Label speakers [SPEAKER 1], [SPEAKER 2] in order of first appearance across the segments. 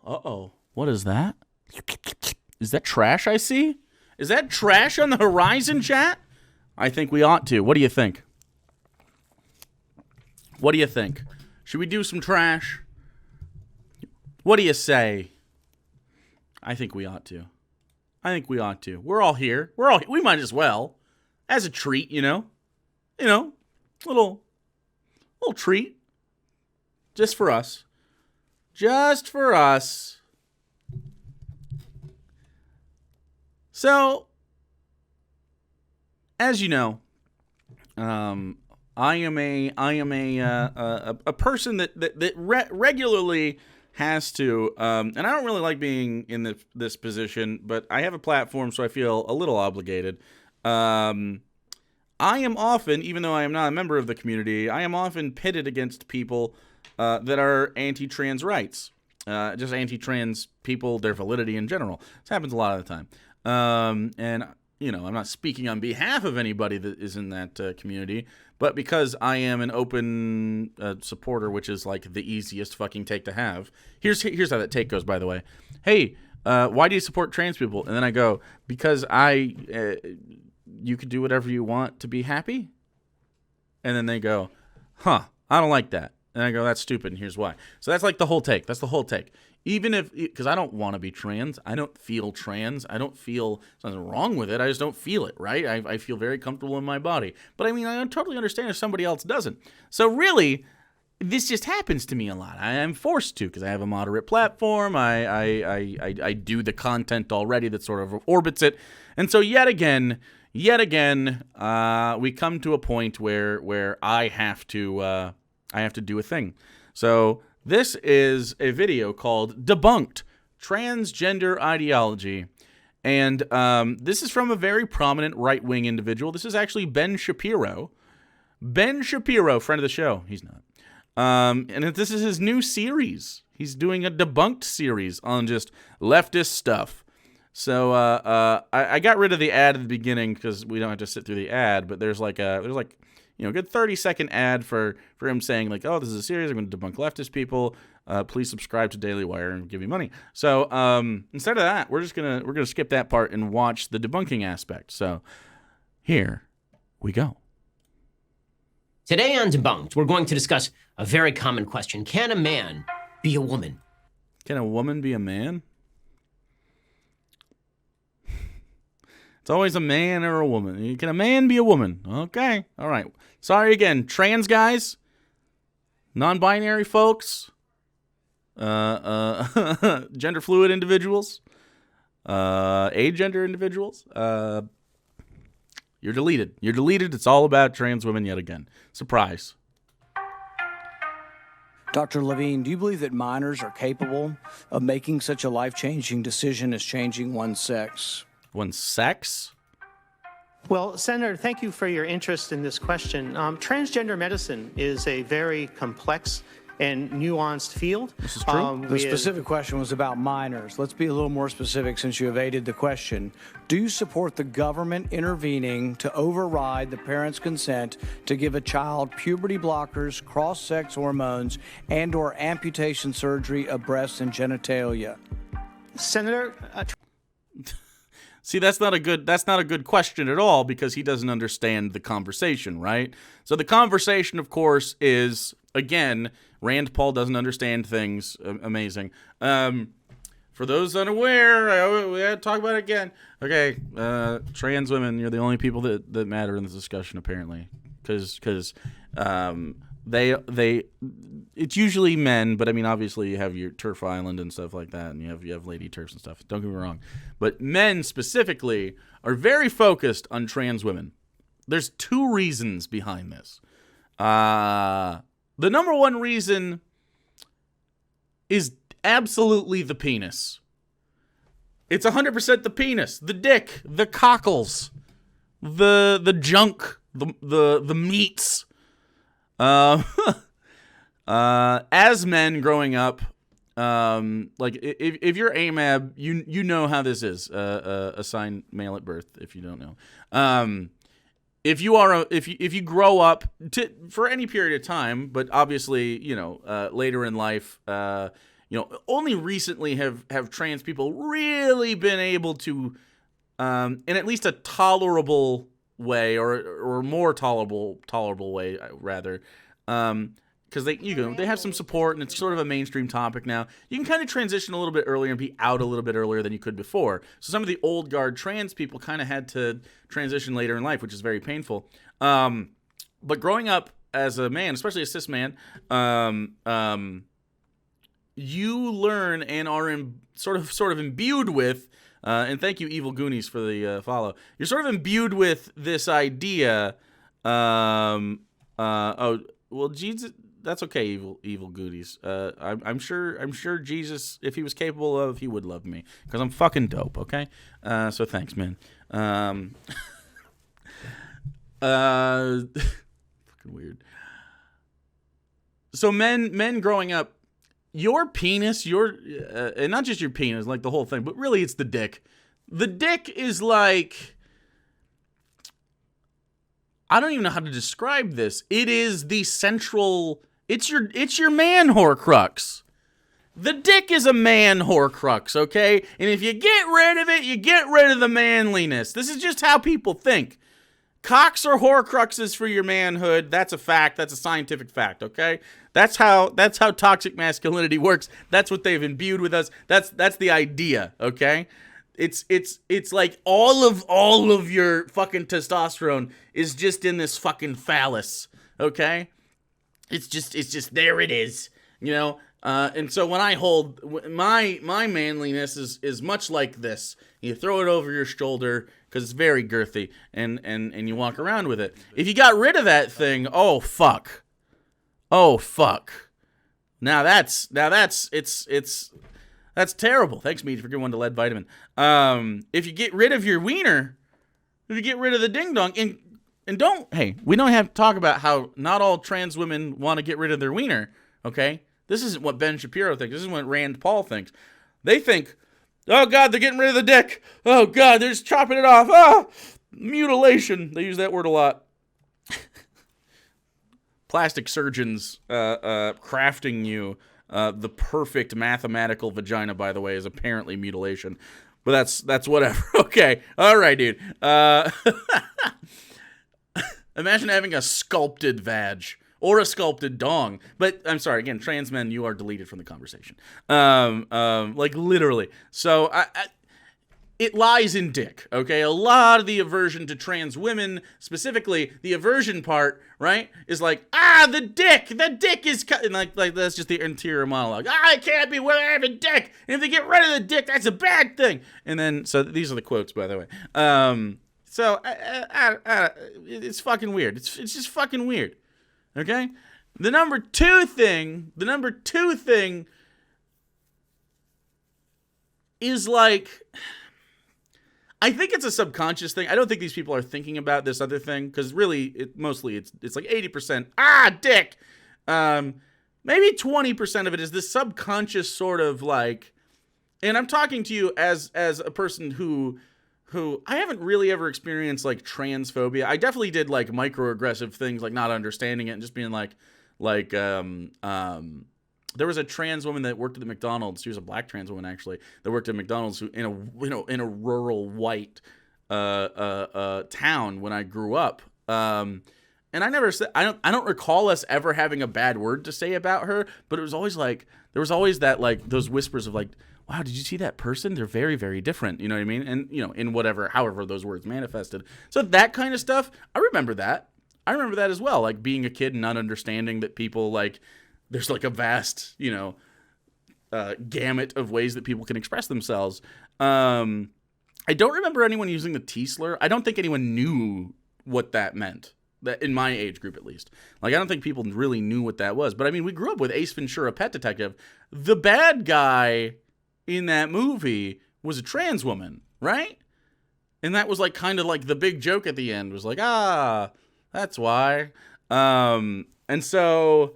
[SPEAKER 1] Uh-oh. What is that? Is that trash I see? Is that trash on the horizon, chat? I think we ought to. What do you think? What do you think? Should we do some trash? What do you say? I think we ought to. I think we ought to. We're all here. We might as well. As a treat, you know? Little treat. Just for us. Just for us. So, as you know, I am a person that regularly has to, and I don't really like being in this position, but I have a platform, so I feel a little obligated. I am often, even though I am not a member of the community, I am often pitted against people that are anti-trans rights, just anti-trans people, their validity in general. This happens a lot of the time. And, I'm not speaking on behalf of anybody that is in that community, but because I am an open supporter, which is like the easiest fucking take to have. Here's how that take goes, by the way. Hey, why do you support trans people? And then I go, because you could do whatever you want to be happy. And then they go, I don't like that. And I go, that's stupid, and here's why. So that's like the whole take. That's the whole take. Even if, because I don't want to be trans. I don't feel trans. I don't feel, there's nothing wrong with it. I just don't feel it, right? I feel very comfortable in my body. But I mean, I totally understand if somebody else doesn't. So really, this just happens to me a lot. I am forced to, because I have a moderate platform. I do the content already that sort of orbits it. And so yet again, we come to a point where I have to do a thing. So this is a video called Debunked, Transgender Ideology. And this is from a very prominent right-wing individual. This is actually Ben Shapiro. Ben Shapiro, friend of the show. He's not. And this is his new series. He's doing a Debunked series on just leftist stuff. So I got rid of the ad at the beginning because we don't have to sit through the ad, but there's a good 30-second ad for him saying like, oh, this is a series. I'm going to debunk leftist people. Please subscribe to Daily Wire and give me money. So instead of that, we're gonna skip that part and watch the debunking aspect. So here we go.
[SPEAKER 2] Today on Debunked, we're going to discuss a very common question: can a man be a woman?
[SPEAKER 1] Can a woman be a man? It's always a man or a woman. Can a man be a woman? Okay. All right. Sorry again. Trans guys, non-binary folks, gender fluid individuals, agender individuals. You're deleted. You're deleted. It's all about trans women yet again. Surprise.
[SPEAKER 3] Dr. Levine, do you believe that minors are capable of making such a life-changing decision as changing one's sex?
[SPEAKER 1] One's sex?
[SPEAKER 4] Well, Senator, thank you for your interest in this question. Transgender medicine is a very complex and nuanced field.
[SPEAKER 1] This is true.
[SPEAKER 3] The specific question was about minors. Let's be a little more specific since you evaded the question. Do you support the government intervening to override the parent's consent to give a child puberty blockers, cross-sex hormones, and/or amputation surgery of breasts and genitalia?
[SPEAKER 4] Senator,
[SPEAKER 1] See, that's not a good question at all because he doesn't understand the conversation, right? So the conversation, of course, is, again, Rand Paul doesn't understand things. Amazing. For those unaware, we had to talk about it again. Okay, trans women, you're the only people that matter in this discussion, apparently. Because it's usually men, but I mean, obviously you have your TERF Island and stuff like that, and you have lady TERFs and stuff. Don't get me wrong, but men specifically are very focused on trans women. There's two reasons behind this. The number one reason is absolutely the penis. It's 100% the penis, the dick, the cockles, the junk, the meats. As men growing up, like if you're AMAB, you know how this is, assigned male at birth, if you don't know. If you grow up for any period of time, but obviously, later in life, only recently have trans people really been able to, in at least a tolerable way, or more tolerable way rather, because they have some support, and it's sort of a mainstream topic now. You can kind of transition a little bit earlier and be out a little bit earlier than you could before. So some of the old guard trans people kind of had to transition later in life, which is very painful. But growing up as a man, especially a cis man, you learn and are sort of imbued with, and thank you, Evil Goonies, for the follow. You're sort of imbued with this idea. Jesus. That's okay, evil Goonies. I'm sure Jesus, if he was capable of, he would love me, because I'm fucking dope. Okay, so thanks, man. Fucking weird. So men growing up, your penis, and not just your penis, like the whole thing, but really it's the dick. The dick is like, I don't even know how to describe this. It is the central. It's your man horcrux. The dick is a man horcrux, okay? And if you get rid of it, you get rid of the manliness. This is just how people think. Cocks are horcruxes for your manhood. That's a fact. That's a scientific fact, okay? That's how toxic masculinity works. That's what they've imbued with us. That's the idea, okay? It's like all of your fucking testosterone is just in this fucking phallus, okay? It's just there it is, and so when I hold my manliness is much like this. You throw it over your shoulder because it's very girthy, and you walk around with it. If you got rid of that thing, oh fuck. Now that's terrible. Thanks, Mead, for giving one to Lead Vitamin. If you get rid of your wiener, if you get rid of the ding dong, we don't have to talk about how not all trans women want to get rid of their wiener, okay? This isn't what Ben Shapiro thinks. This is what Rand Paul thinks. They think, oh, God, they're getting rid of the dick. Oh, God, they're just chopping it off. Oh, mutilation. They use that word a lot. Plastic surgeons crafting you the perfect mathematical vagina, by the way, is apparently mutilation. But that's whatever. Okay. All right, dude. Imagine having a sculpted vag or a sculpted dong. But I'm sorry, again, trans men, you are deleted from the conversation. Like literally. So it lies in dick, okay? A lot of the aversion to trans women, specifically the aversion part, right, is like, the dick is cut. And like that's just the interior monologue. It can't be where I have a dick. And if they get rid of the dick, that's a bad thing. And then, so these are the quotes, by the way. So it's fucking weird. It's just fucking weird. Okay? The number two thing is like, I think it's a subconscious thing. I don't think these people are thinking about this other thing, because really, it's like 80%, dick. Maybe 20% of it is this subconscious sort of like, and I'm talking to you as a person who I haven't really ever experienced like transphobia. I definitely did like microaggressive things, like not understanding it and just being like there was a trans woman that worked at the McDonald's. She was a black trans woman, actually, that worked at McDonald's, who in a rural white town when I grew up. And I never said, I don't recall us ever having a bad word to say about her, but it was always like, there was always that, like, those whispers of like, wow, did you see that person? They're very, very different. You know what I mean? And, in however those words manifested. So that kind of stuff, I remember that. I remember that as well. Like being a kid and not understanding that people, like, there's like a vast, gamut of ways that people can express themselves. I don't remember anyone using the T slur. I don't think anyone knew what that meant. That in my age group, at least. Like, I don't think people really knew what that was. But I mean, we grew up with Ace Ventura: Pet Detective. The bad guy in that movie was a trans woman, right? And that was like kind of like the big joke at the end was like, that's why. And so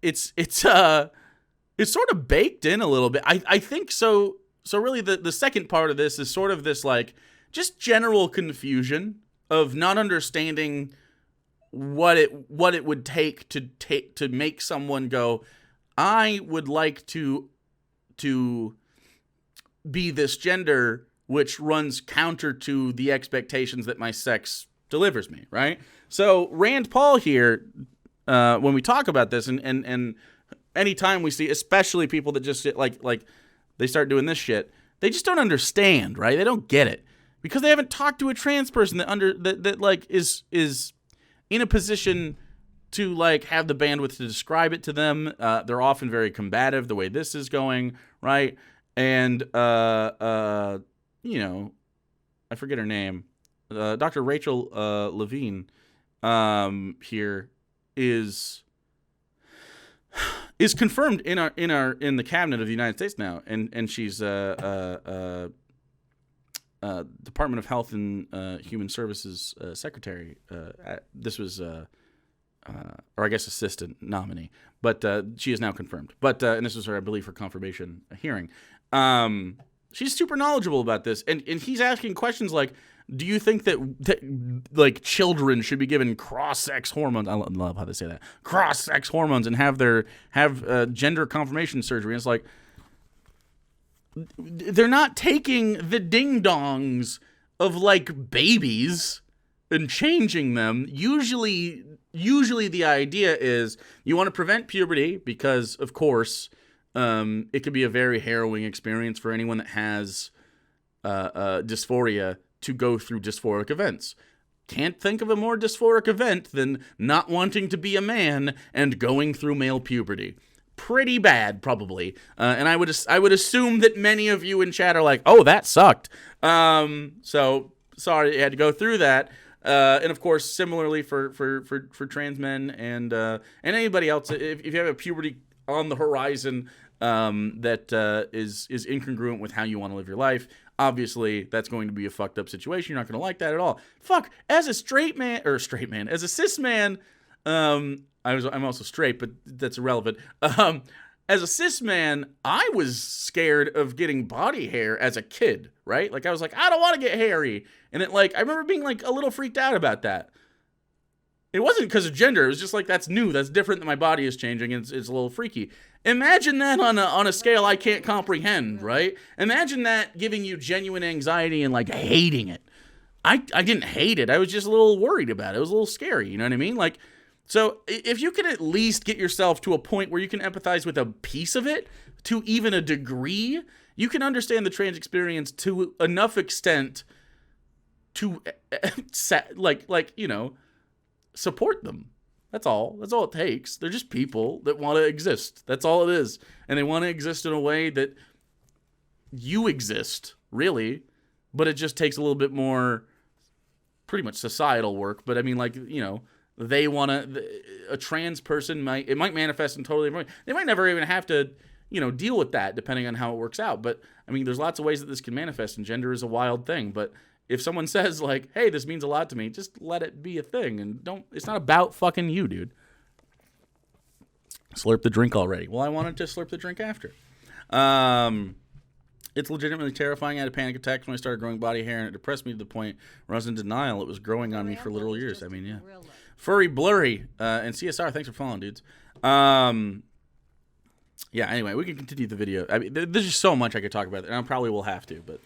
[SPEAKER 1] it's sort of baked in a little bit. I think so. So really the second part of this is sort of this like just general confusion of not understanding what it would take to make someone go, I would like to be this gender which runs counter to the expectations that my sex delivers me, right? So Rand Paul here, when we talk about this, and anytime we see, especially people that just like they start doing this shit, they just don't understand, right? They don't get it because they haven't talked to a trans person that like is in a position to like have the bandwidth to describe it to them. They're often very combative the way this is going, right? And you know, I forget her name. Dr. Rachel Levine here is confirmed in the cabinet of the United States now, and she's Department of Health and Human Services secretary. This was or I guess assistant nominee, but she is now confirmed. But and this was her, I believe, her confirmation hearing. She's super knowledgeable about this, and he's asking questions like, do you think that like children should be given cross-sex hormones? I love how they say that. Cross-sex hormones and have gender confirmation surgery. And it's like, they're not taking the ding-dongs of like babies and changing them. Usually the idea is you want to prevent puberty because, of course, it could be a very harrowing experience for anyone that has dysphoria to go through dysphoric events. Can't think of a more dysphoric event than not wanting to be a man and going through male puberty. Pretty bad, probably. And I would assume that many of you in chat are like, oh, that sucked. So sorry you had to go through that. And of course, similarly for trans men and anybody else, if you have a puberty on the horizon that is incongruent with how you want to live your life, obviously that's going to be a fucked up situation. You're not going to like that at all. Fuck, as a as a cis man, I'm also straight, but that's irrelevant. As a cis man, I was scared of getting body hair as a kid, right? Like I was like, I don't want to get hairy. And I remember being like a little freaked out about that. It wasn't because of gender. It was just like, that's new. That's different that my body is changing. And it's a little freaky. Imagine that on a scale I can't comprehend, right? Imagine that giving you genuine anxiety and like hating it. I didn't hate it. I was just a little worried about it. It was a little scary. You know what I mean? Like, so if you can at least get yourself to a point where you can empathize with a piece of it to even a degree, you can understand the trans experience to enough extent to support them. That's all it takes. They're just people that want to exist. That's all it is. And they want to exist in a way that you exist, really, but it just takes a little bit more pretty much societal work. But I mean, like, you know, they want to, a trans person might manifest in totally different way. They might never even have to, you know, deal with that depending on how it works out. But I mean, there's lots of ways that this can manifest, and gender is a wild thing. But if someone says like, hey, this means a lot to me, just let it be a thing, and it's not about fucking you, dude. Slurp the drink already. Well, I wanted to slurp the drink after. It's legitimately terrifying. I had a panic attack when I started growing body hair, and it depressed me to the point where I was in denial. It was growing on me for literal years. I mean, yeah. Furry Blurry and CSR, thanks for following, dudes. Yeah, anyway, we can continue the video. I mean, there's just so much I could talk about, and I probably will have to, but...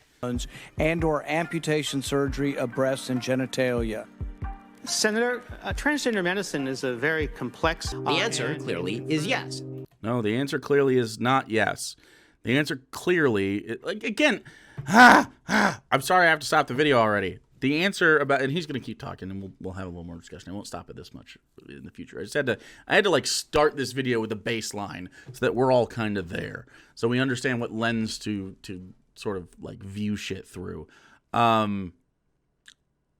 [SPEAKER 3] and/or amputation surgery of breasts and genitalia.
[SPEAKER 4] Senator, transgender medicine is a very complex...
[SPEAKER 2] The answer clearly is yes.
[SPEAKER 1] No, the answer clearly is not yes. The answer clearly... I'm sorry I have to stop the video already. The answer about... And he's going to keep talking, and we'll have a little more discussion. I won't stop it this much in the future. I had to like start this video with a baseline so that we're all kind of there. So we understand what lens to sort of like view shit through.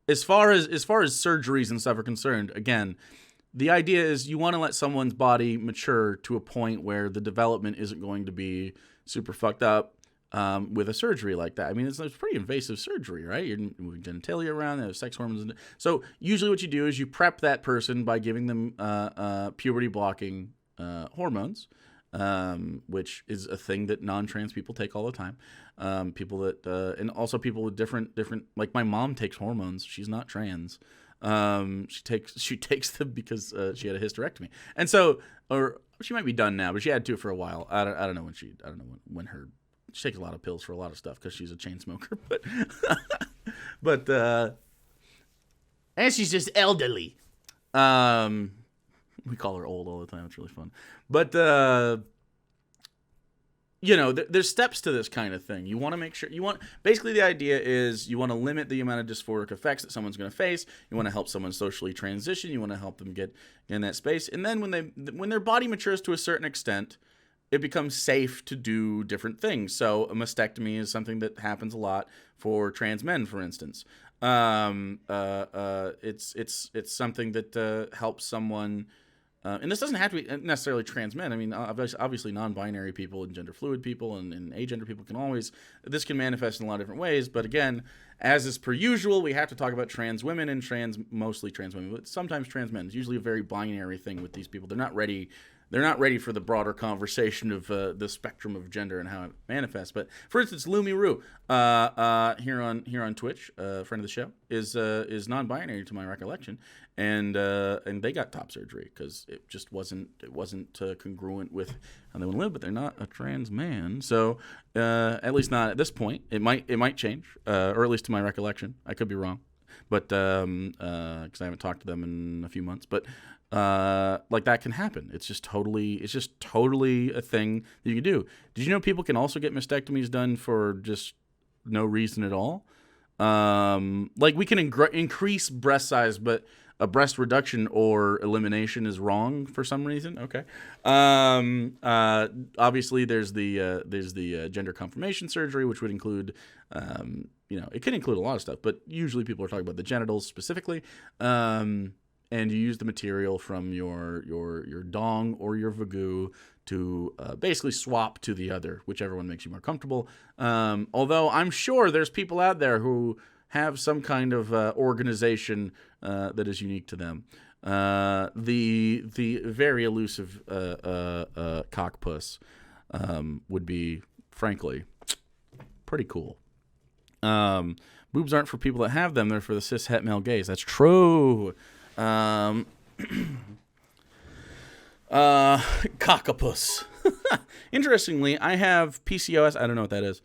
[SPEAKER 1] As far as surgeries and stuff are concerned, again, the idea is you want to let someone's body mature to a point where the development isn't going to be super fucked up with a surgery like that. I mean, it's pretty invasive surgery, right? You're moving genitalia around, they have sex hormones. So usually what you do is you prep that person by giving them puberty blocking hormones, which is a thing that non-trans people take all the time. People that and also people with different like my mom takes hormones. She's not trans. She takes them because she had a hysterectomy, and so or She might be done now, but she had to for a while. I don't know when she takes a lot of pills for a lot of stuff because she's a chain smoker. But and she's just elderly. We call her old all the time. It's really fun. But there's steps to this kind of thing. You want to make sure basically the idea is you want to limit the amount of dysphoric effects that someone's going to face. You want to help someone socially transition. You want to help them get in that space. And then when their body matures to a certain extent, it becomes safe to do different things. So a mastectomy is something that happens a lot for trans men, for instance. It's something that helps someone. And this doesn't have to be necessarily trans men. I mean, obviously non-binary people and gender fluid people and agender people this can manifest in a lot of different ways. But again, as is per usual, we have to talk about trans women and mostly trans women, but sometimes trans men. It's usually a very binary thing with these people. They're not ready for the broader conversation of the spectrum of gender and how it manifests. But for instance, Lumi Roo, here on Twitch, a friend of the show, is non-binary to my recollection, and they got top surgery because it just wasn't congruent with how they want to live. But they're not a trans man, so at least not at this point. It might change, or at least to my recollection. I could be wrong, but because I haven't talked to them in a few months, but. Like that can happen. It's just totally a thing that you can do. Did you know people can also get mastectomies done for just no reason at all? Like we can increase breast size, but a breast reduction or elimination is wrong for some reason. Okay. Obviously there's the gender confirmation surgery, which would include, it can include a lot of stuff, but usually people are talking about the genitals specifically. And you use the material from your dong or your vagoo to basically swap to the other, whichever one makes you more comfortable. Although I'm sure there's people out there who have some kind of organization that is unique to them. The very elusive cock puss would be, frankly, pretty cool. Boobs aren't for people that have them; they're for the cis het male gays. That's true. Cockapus. Interestingly, I have PCOS. I don't know what that is.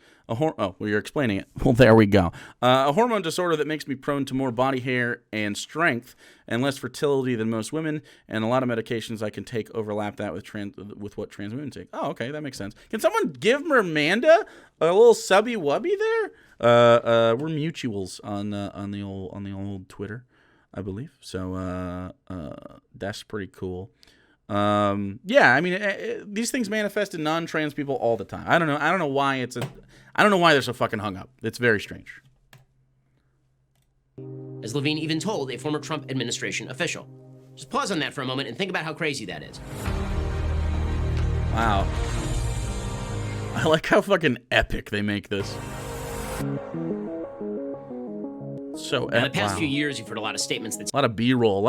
[SPEAKER 1] You're explaining it. Well, there we go. A hormone disorder that makes me prone to more body hair and strength and less fertility than most women. And a lot of medications I can take overlap that with what trans women take. Oh, okay, that makes sense. Can someone give Mermanda a little subby wubby there? We're mutuals on the old Twitter, I believe. So that's pretty cool. Yeah, I mean, these things manifest in non-trans people all the time. I don't know why they're so fucking hung up. It's very strange.
[SPEAKER 2] As Levine even told a former Trump administration official. Just pause on that for a moment and think about how crazy that is.
[SPEAKER 1] Wow. I like how fucking epic they make this. So
[SPEAKER 2] in the past few years, you've heard a lot of statements that
[SPEAKER 1] a lot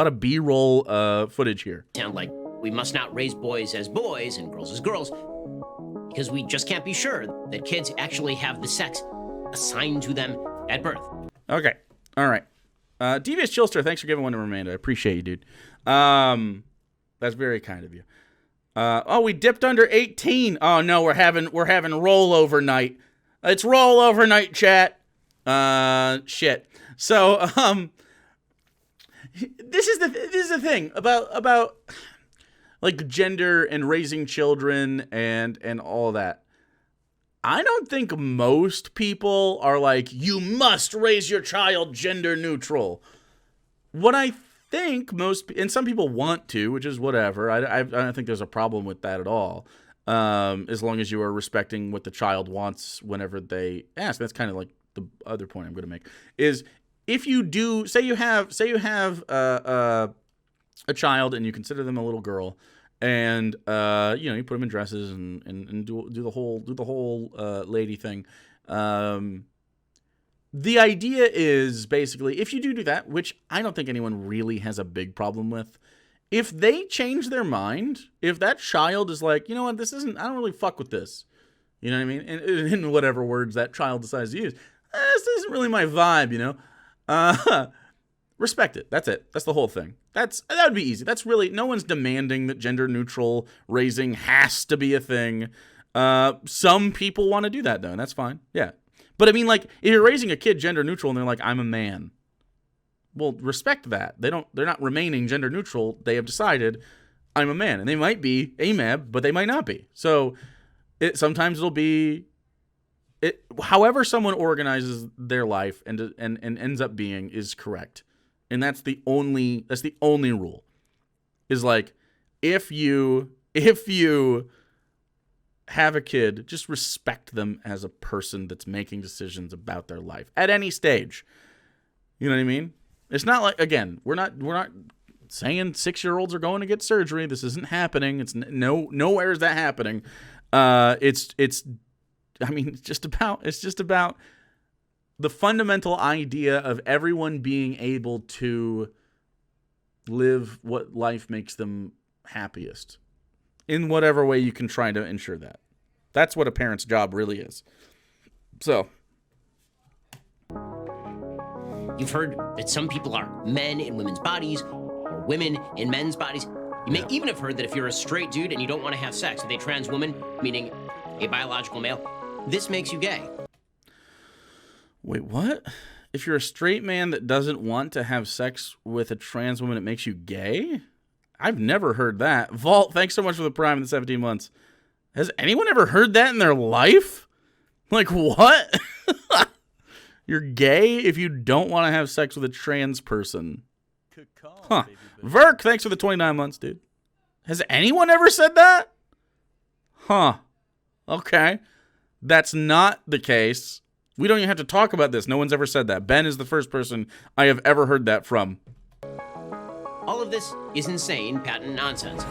[SPEAKER 1] of B-roll footage here.
[SPEAKER 2] Sound like we must not raise boys as boys and girls as girls because we just can't be sure that kids actually have the sex assigned to them at birth.
[SPEAKER 1] Okay. All right. Devious Chillster, thanks for giving one to Amanda. I appreciate you, dude. That's very kind of you. We dipped under 18. Oh no, we're having rollover night. It's rollover night, chat. Shit. So, this is the thing about like gender and raising children and all that. I don't think most people are like, you must raise your child gender neutral. What I think and some people want to, which is whatever. I don't think there's a problem with that at all. As long as you are respecting what the child wants whenever they ask. That's kind of like the other point I'm going to make is if you do, say you have a child and you consider them a little girl, and you put them in dresses and do the whole lady thing. The idea is basically if you do that, which I don't think anyone really has a big problem with. If they change their mind, if that child is like, you know what, I don't really fuck with this. You know what I mean? In whatever words that child decides to use. This isn't really my vibe, respect it. That's it. That's the whole thing. That would be easy. That's really, no one's demanding that gender neutral raising has to be a thing. Some people want to do that though, and that's fine. Yeah. But I mean, like, if you're raising a kid gender neutral and they're like, I'm a man, well, respect that. They're not remaining gender neutral. They have decided I'm a man, and they might be AMAB, but they might not be. So sometimes it'll be however someone organizes their life and ends up being is correct. And that's the only rule. Is like, if you have a kid, just respect them as a person that's making decisions about their life at any stage. You know what I mean? It's not like, again, we're not saying 6-year-olds are going to get surgery. This isn't happening. It's nowhere is that happening. It's just about the fundamental idea of everyone being able to live what life makes them happiest in whatever way you can try to ensure that. That's what a parent's job really is. So,
[SPEAKER 2] you've heard that some people are men in women's bodies or women in men's bodies. You may even have heard that if you're a straight dude and you don't want to have sex with a trans woman, meaning a biological male, this makes you gay.
[SPEAKER 1] Wait, what? If you're a straight man that doesn't want to have sex with a trans woman, it makes you gay? I've never heard that. Vault, thanks so much for the Prime in the 17 months. Has anyone ever heard that in their life? Like, what? You're gay if you don't want to have sex with a trans person. Huh. Verk, thanks for the 29 months, dude. Has anyone ever said that? Huh. Okay. That's not the case. We don't even have to talk about this. No one's ever said that. Ben is the first person I have ever heard that from.
[SPEAKER 2] All of this is insane patent nonsense.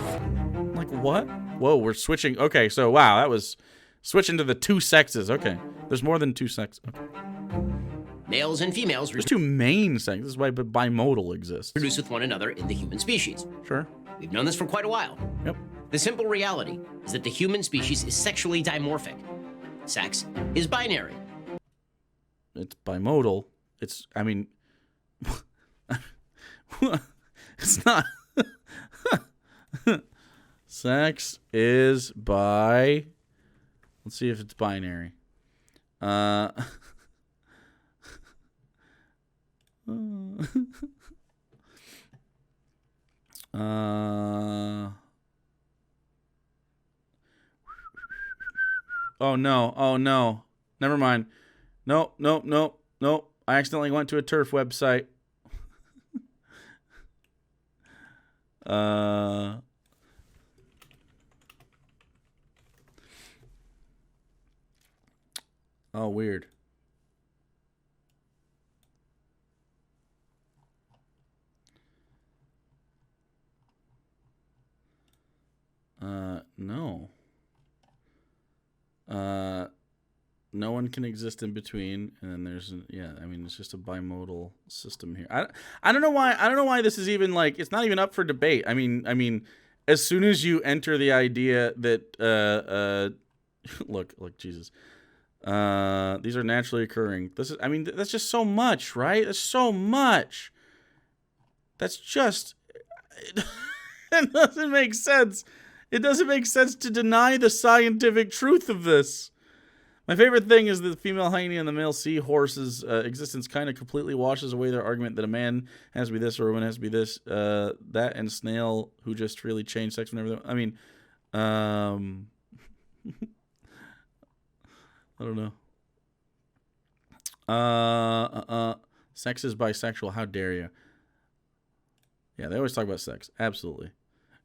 [SPEAKER 1] Like, what? Whoa, we're switching. Okay, so, wow, that was switching to the two sexes. Okay. There's more than two sexes. Okay.
[SPEAKER 2] Males and females
[SPEAKER 1] There's two main sexes. This is why bimodal exists.
[SPEAKER 2] reproduce with one another in the human species.
[SPEAKER 1] Sure.
[SPEAKER 2] We've known this for quite a while.
[SPEAKER 1] Yep.
[SPEAKER 2] The simple reality is that the human species is sexually dimorphic. Sex is binary.
[SPEAKER 1] It's bimodal. It's it's not. Sex is bi. Let's see if it's binary. Oh no. Never mind. Nope. I accidentally went to a TERF website. Oh, weird. No. No one can exist in between, and then there's it's just a bimodal system here. I don't know why this is even like, it's not even up for debate. I mean as soon as you enter the idea that look Jesus. These are naturally occurring. That's just so much, right? That's so much. That's just it doesn't make sense. It doesn't make sense to deny the scientific truth of this. My favorite thing is that the female hyena and the male seahorse's existence kind of completely washes away their argument that a man has to be this or a woman has to be this. That and snail who just really change sex whenever they... I don't know. Sex is bisexual. How dare you? Yeah, they always talk about sex. Absolutely.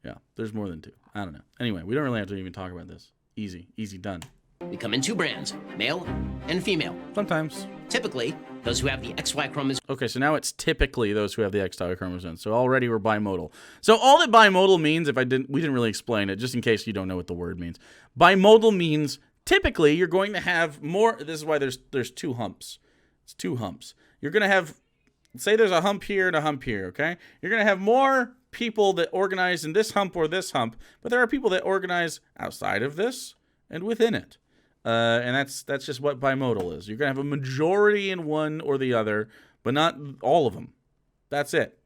[SPEAKER 1] Yeah, there's more than two. I don't know. Anyway, we don't really have to even talk about this. Easy done.
[SPEAKER 2] We come in two brands, male and female.
[SPEAKER 1] Sometimes.
[SPEAKER 2] Typically, those who have the XY chromosome.
[SPEAKER 1] Okay, so now it's typically those who have the XY chromosome. So already we're bimodal. So all that bimodal means, we didn't really explain it, just in case you don't know what the word means. Bimodal means typically you're going to have more. This is why there's two humps. It's two humps. You're going to have, say there's a hump here and a hump here, okay? You're going to have more people that organize in this hump or this hump, but there are people that organize outside of this and within it. And that's just what bimodal is. You're going to have a majority in one or the other, but not all of them. That's it.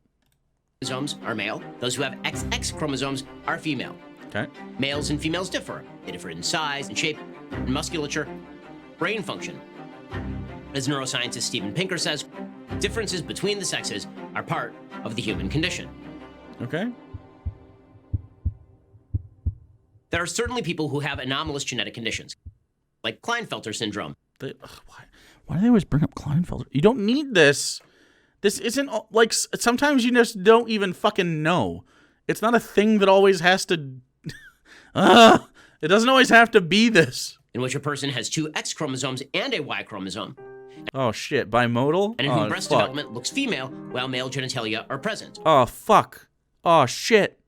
[SPEAKER 2] chromosomes are male. Those who have XX chromosomes are female.
[SPEAKER 1] Okay.
[SPEAKER 2] Males and females differ. They differ in size and shape, and musculature, brain function. As neuroscientist Steven Pinker says, differences between the sexes are part of the human condition.
[SPEAKER 1] Okay.
[SPEAKER 2] There are certainly people who have anomalous genetic conditions, like Klinefelter syndrome.
[SPEAKER 1] Why do they always bring up Klinefelter? You don't need this. This isn't like, sometimes you just don't even fucking know. It's not a thing that always has to. It doesn't always have to be this.
[SPEAKER 2] In which a person has two X chromosomes and a Y chromosome.
[SPEAKER 1] Oh shit, bimodal?
[SPEAKER 2] And in whom breast development looks female while male genitalia are present.
[SPEAKER 1] Oh fuck. Oh shit.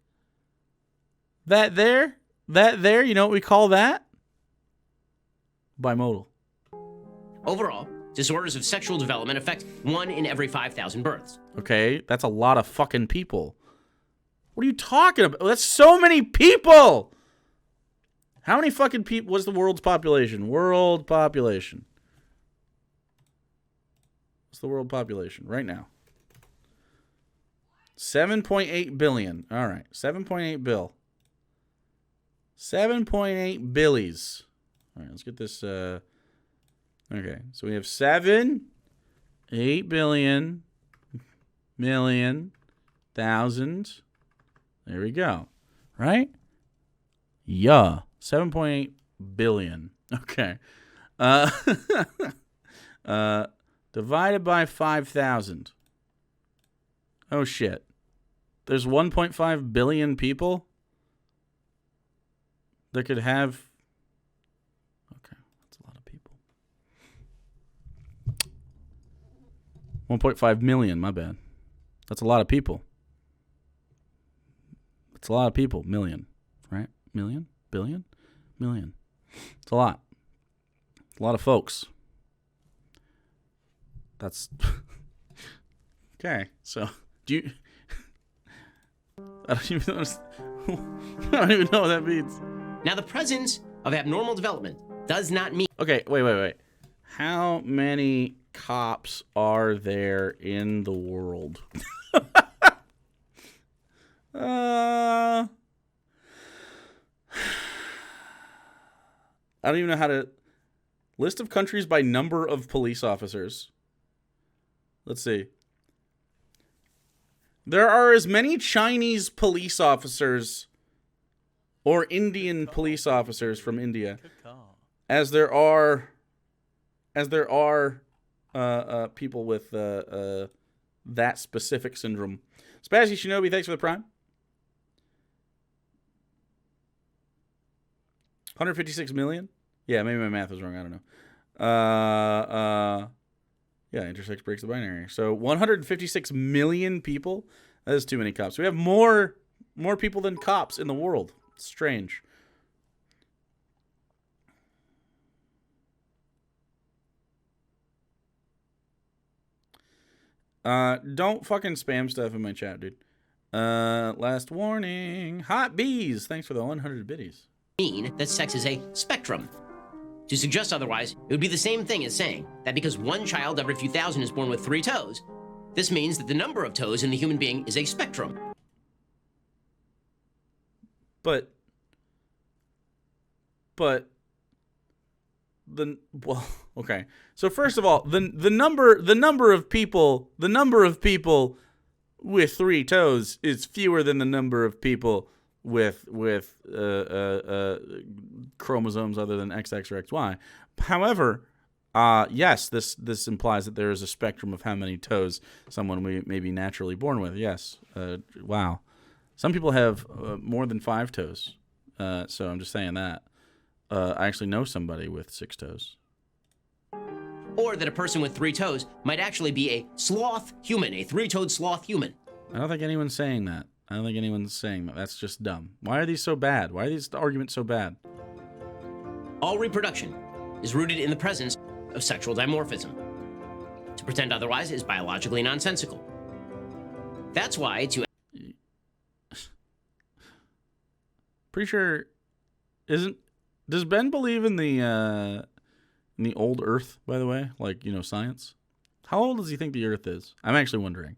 [SPEAKER 1] That there, you know what we call that? Bimodal.
[SPEAKER 2] Overall, disorders of sexual development affect 1 in every 5,000 births.
[SPEAKER 1] Okay, that's a lot of fucking people. What are you talking about? That's so many people! How many fucking people? What's the world's population? World population. What's the world population right now? 7.8 billion. All right, 7.8 bill. 7.8 billies. All right, let's get this. Okay, so we have 8 billion, million, thousand. There we go. Right? Yeah. 7.8 billion. Okay. Divided by 5,000. Oh, shit. There's 1.5 billion people that could have... Okay, that's a lot of people. 1.5 million, my bad. That's a lot of people. It's a lot of people. Million, right? Million? Billion? Million. It's a lot. A lot of folks. That's... Okay, so, do you... I don't even know what that means.
[SPEAKER 2] Now, the presence of abnormal development does not mean...
[SPEAKER 1] Okay, wait. How many cops are there in the world? I don't even know how to... List of countries by number of police officers. Let's see. There are as many Chinese police officers or Indian police officers from India as there are people with that specific syndrome. Spazzy Shinobi, thanks for the prime. 156 million? Yeah, maybe my math was wrong. I don't know. Yeah, intersex breaks the binary. So 156 million people? That is too many cops. We have more people than cops in the world. It's strange. Don't fucking spam stuff in my chat, dude. Last warning. Hot bees. Thanks for the 100 biddies.
[SPEAKER 2] Mean that sex is a spectrum. To suggest otherwise, it would be the same thing as saying that because one child every few thousand is born with 3 toes, this means that the number of toes in the human being is a spectrum.
[SPEAKER 1] But okay. So first of all, the number of people with 3 toes is fewer than the number of people with chromosomes other than XX or XY. However, yes, this implies that there is a spectrum of how many toes someone may be naturally born with. Yes. Wow. Some people have more than 5 toes. So I'm just saying that. I actually know somebody with 6 toes.
[SPEAKER 2] Or that a person with 3 toes might actually be a sloth human, a 3-toed sloth human.
[SPEAKER 1] I don't think anyone's saying that. That's just dumb. Why are these so bad? Why are these arguments so bad?
[SPEAKER 2] All reproduction is rooted in the presence of sexual dimorphism. To pretend otherwise is biologically nonsensical. That's why
[SPEAKER 1] Pretty sure does Ben believe in the old Earth, by the way? Like, science? How old does he think the Earth is? I'm actually wondering.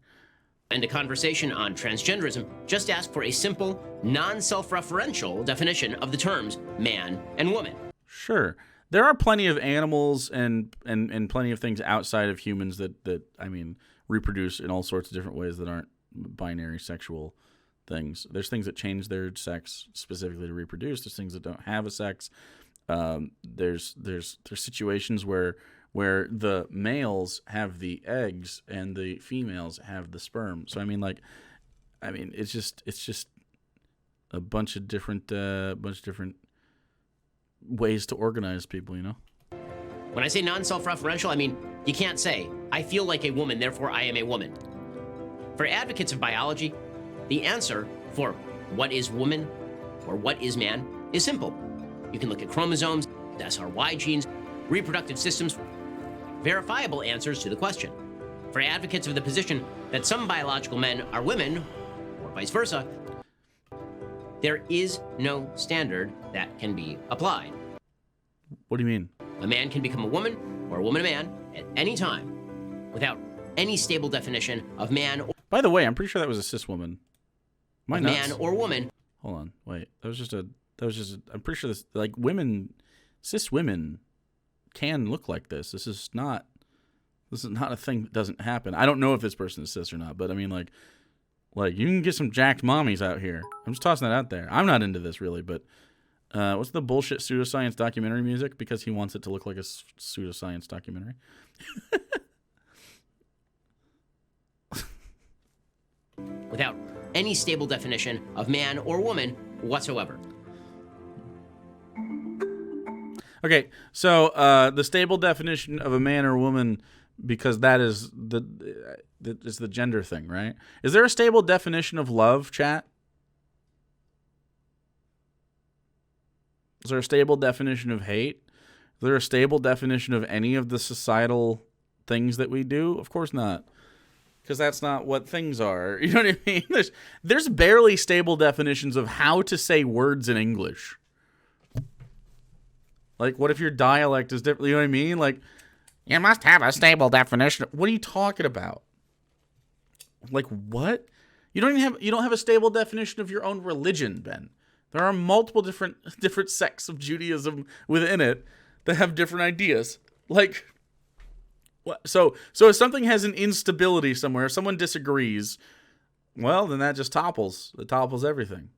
[SPEAKER 2] end a conversation on transgenderism, just ask for a simple, non-self-referential definition of the terms man and woman.
[SPEAKER 1] Sure. There are plenty of animals and plenty of things outside of humans that I mean, reproduce in all sorts of different ways that aren't binary sexual things. There's things that change their sex specifically to reproduce. There's things that don't have a sex. There's situations where the males have the eggs and the females have the sperm. So I mean, it's just a bunch of different ways to organize people, you know?
[SPEAKER 2] When I say non-self-referential, I mean, you can't say, I feel like a woman, therefore I am a woman. For advocates of biology, the answer for what is woman or what is man is simple. You can look at chromosomes, SRY genes, reproductive systems, verifiable answers to the question. For advocates of the position that some biological men are women, or vice versa, there is no standard that can be applied.
[SPEAKER 1] What do you mean?
[SPEAKER 2] A man can become a woman or a woman a man at any time without any stable definition of man or
[SPEAKER 1] By the way, I'm pretty sure that was a cis woman. Am I nuts?
[SPEAKER 2] man or woman.
[SPEAKER 1] Hold on, wait. I'm pretty sure this, like, cis women can look like this. This is not a thing that doesn't happen. I don't know if this person is cis or not, but I mean, like you can get some jacked mommies out here. I'm just tossing that out there. I'm not into this really, but what's the bullshit pseudoscience documentary music? Because he wants it to look like a pseudoscience documentary.
[SPEAKER 2] Without any stable definition of man or woman whatsoever.
[SPEAKER 1] Okay, so the stable definition of a man or woman, because that is the gender thing, right? Is there a stable definition of love, chat? Is there a stable definition of hate? Is there a stable definition of any of the societal things that we do? Of course not. Because that's not what things are. You know what I mean? There's barely stable definitions of how to say words in English. Like, what if your dialect is different? You know what I mean? Like, you must have a stable definition. What are you talking about? Like, what? You don't have a stable definition of your own religion, Ben. There are multiple different sects of Judaism within it that have different ideas. Like, what? So if something has an instability somewhere, if someone disagrees, well, then that just topples. It topples everything.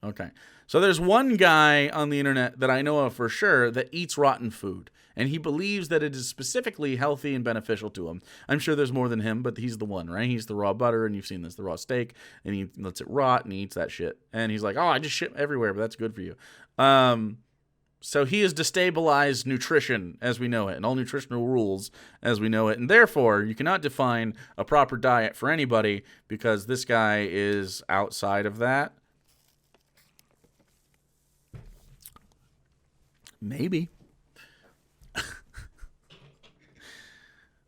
[SPEAKER 1] Okay. So there's one guy on the internet that I know of for sure that eats rotten food, and he believes that it is specifically healthy and beneficial to him. I'm sure there's more than him, but he's the one, right? He's the raw butter, and you've seen this, the raw steak, and he lets it rot, and he eats that shit. And he's like, oh, I just shit everywhere, but that's good for you. So he has destabilized nutrition as we know it, and all nutritional rules as we know it, and therefore you cannot define a proper diet for anybody because this guy is outside of that. Maybe.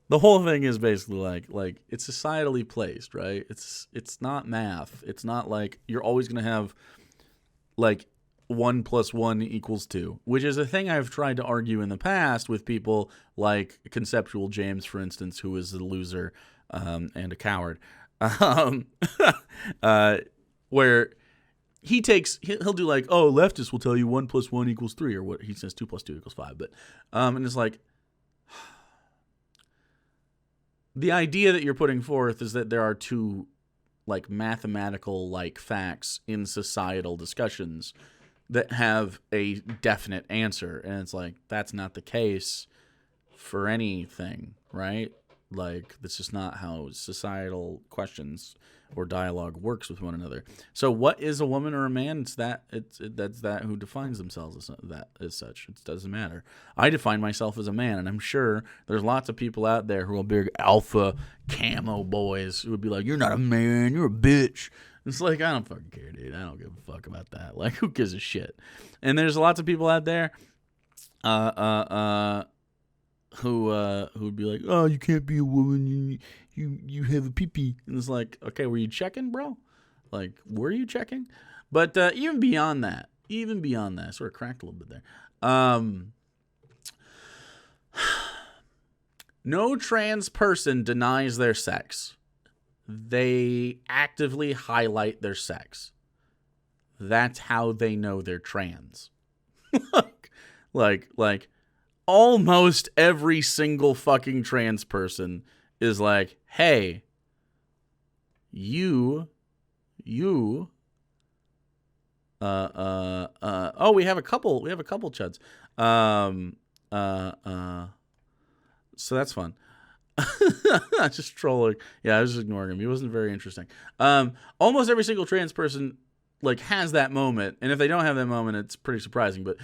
[SPEAKER 1] The whole thing is basically like it's societally placed, right? It's not math. It's not like you're always going to have like 1 + 1 = 2, which is a thing I've tried to argue in the past with people like Conceptual James, for instance, who is a loser and a coward, where he'll do like, oh, leftists will tell you 1 + 1 = 3, or what he says 2 + 2 = 5, but and it's like the idea that you're putting forth is that there are two like mathematical like facts in societal discussions that have a definite answer, and it's like that's not the case for anything, right? Like that's just not how societal questions or dialogue works with one another. So what is a woman or a man? That's that who defines themselves as such. It doesn't matter. I define myself as a man, and I'm sure there's lots of people out there who are big alpha camo boys who would be like, "You're not a man, you're a bitch." It's like, I don't fucking care, dude. I don't give a fuck about that. Like, who gives a shit? And there's lots of people out there who would be like, "Oh, you can't be a woman. You have a pee-pee." And it's like, okay, were you checking, bro? Like, were you checking? But even beyond that, I sort of cracked a little bit there. No trans person denies their sex. they actively highlight their sex. That's how they know they're trans. like almost every single fucking trans person is like, hey, oh, we have a couple chuds. So that's fun. Just trolling. Yeah, I was just ignoring him. He wasn't very interesting. Almost every single trans person like has that moment, and if they don't have that moment, it's pretty surprising. But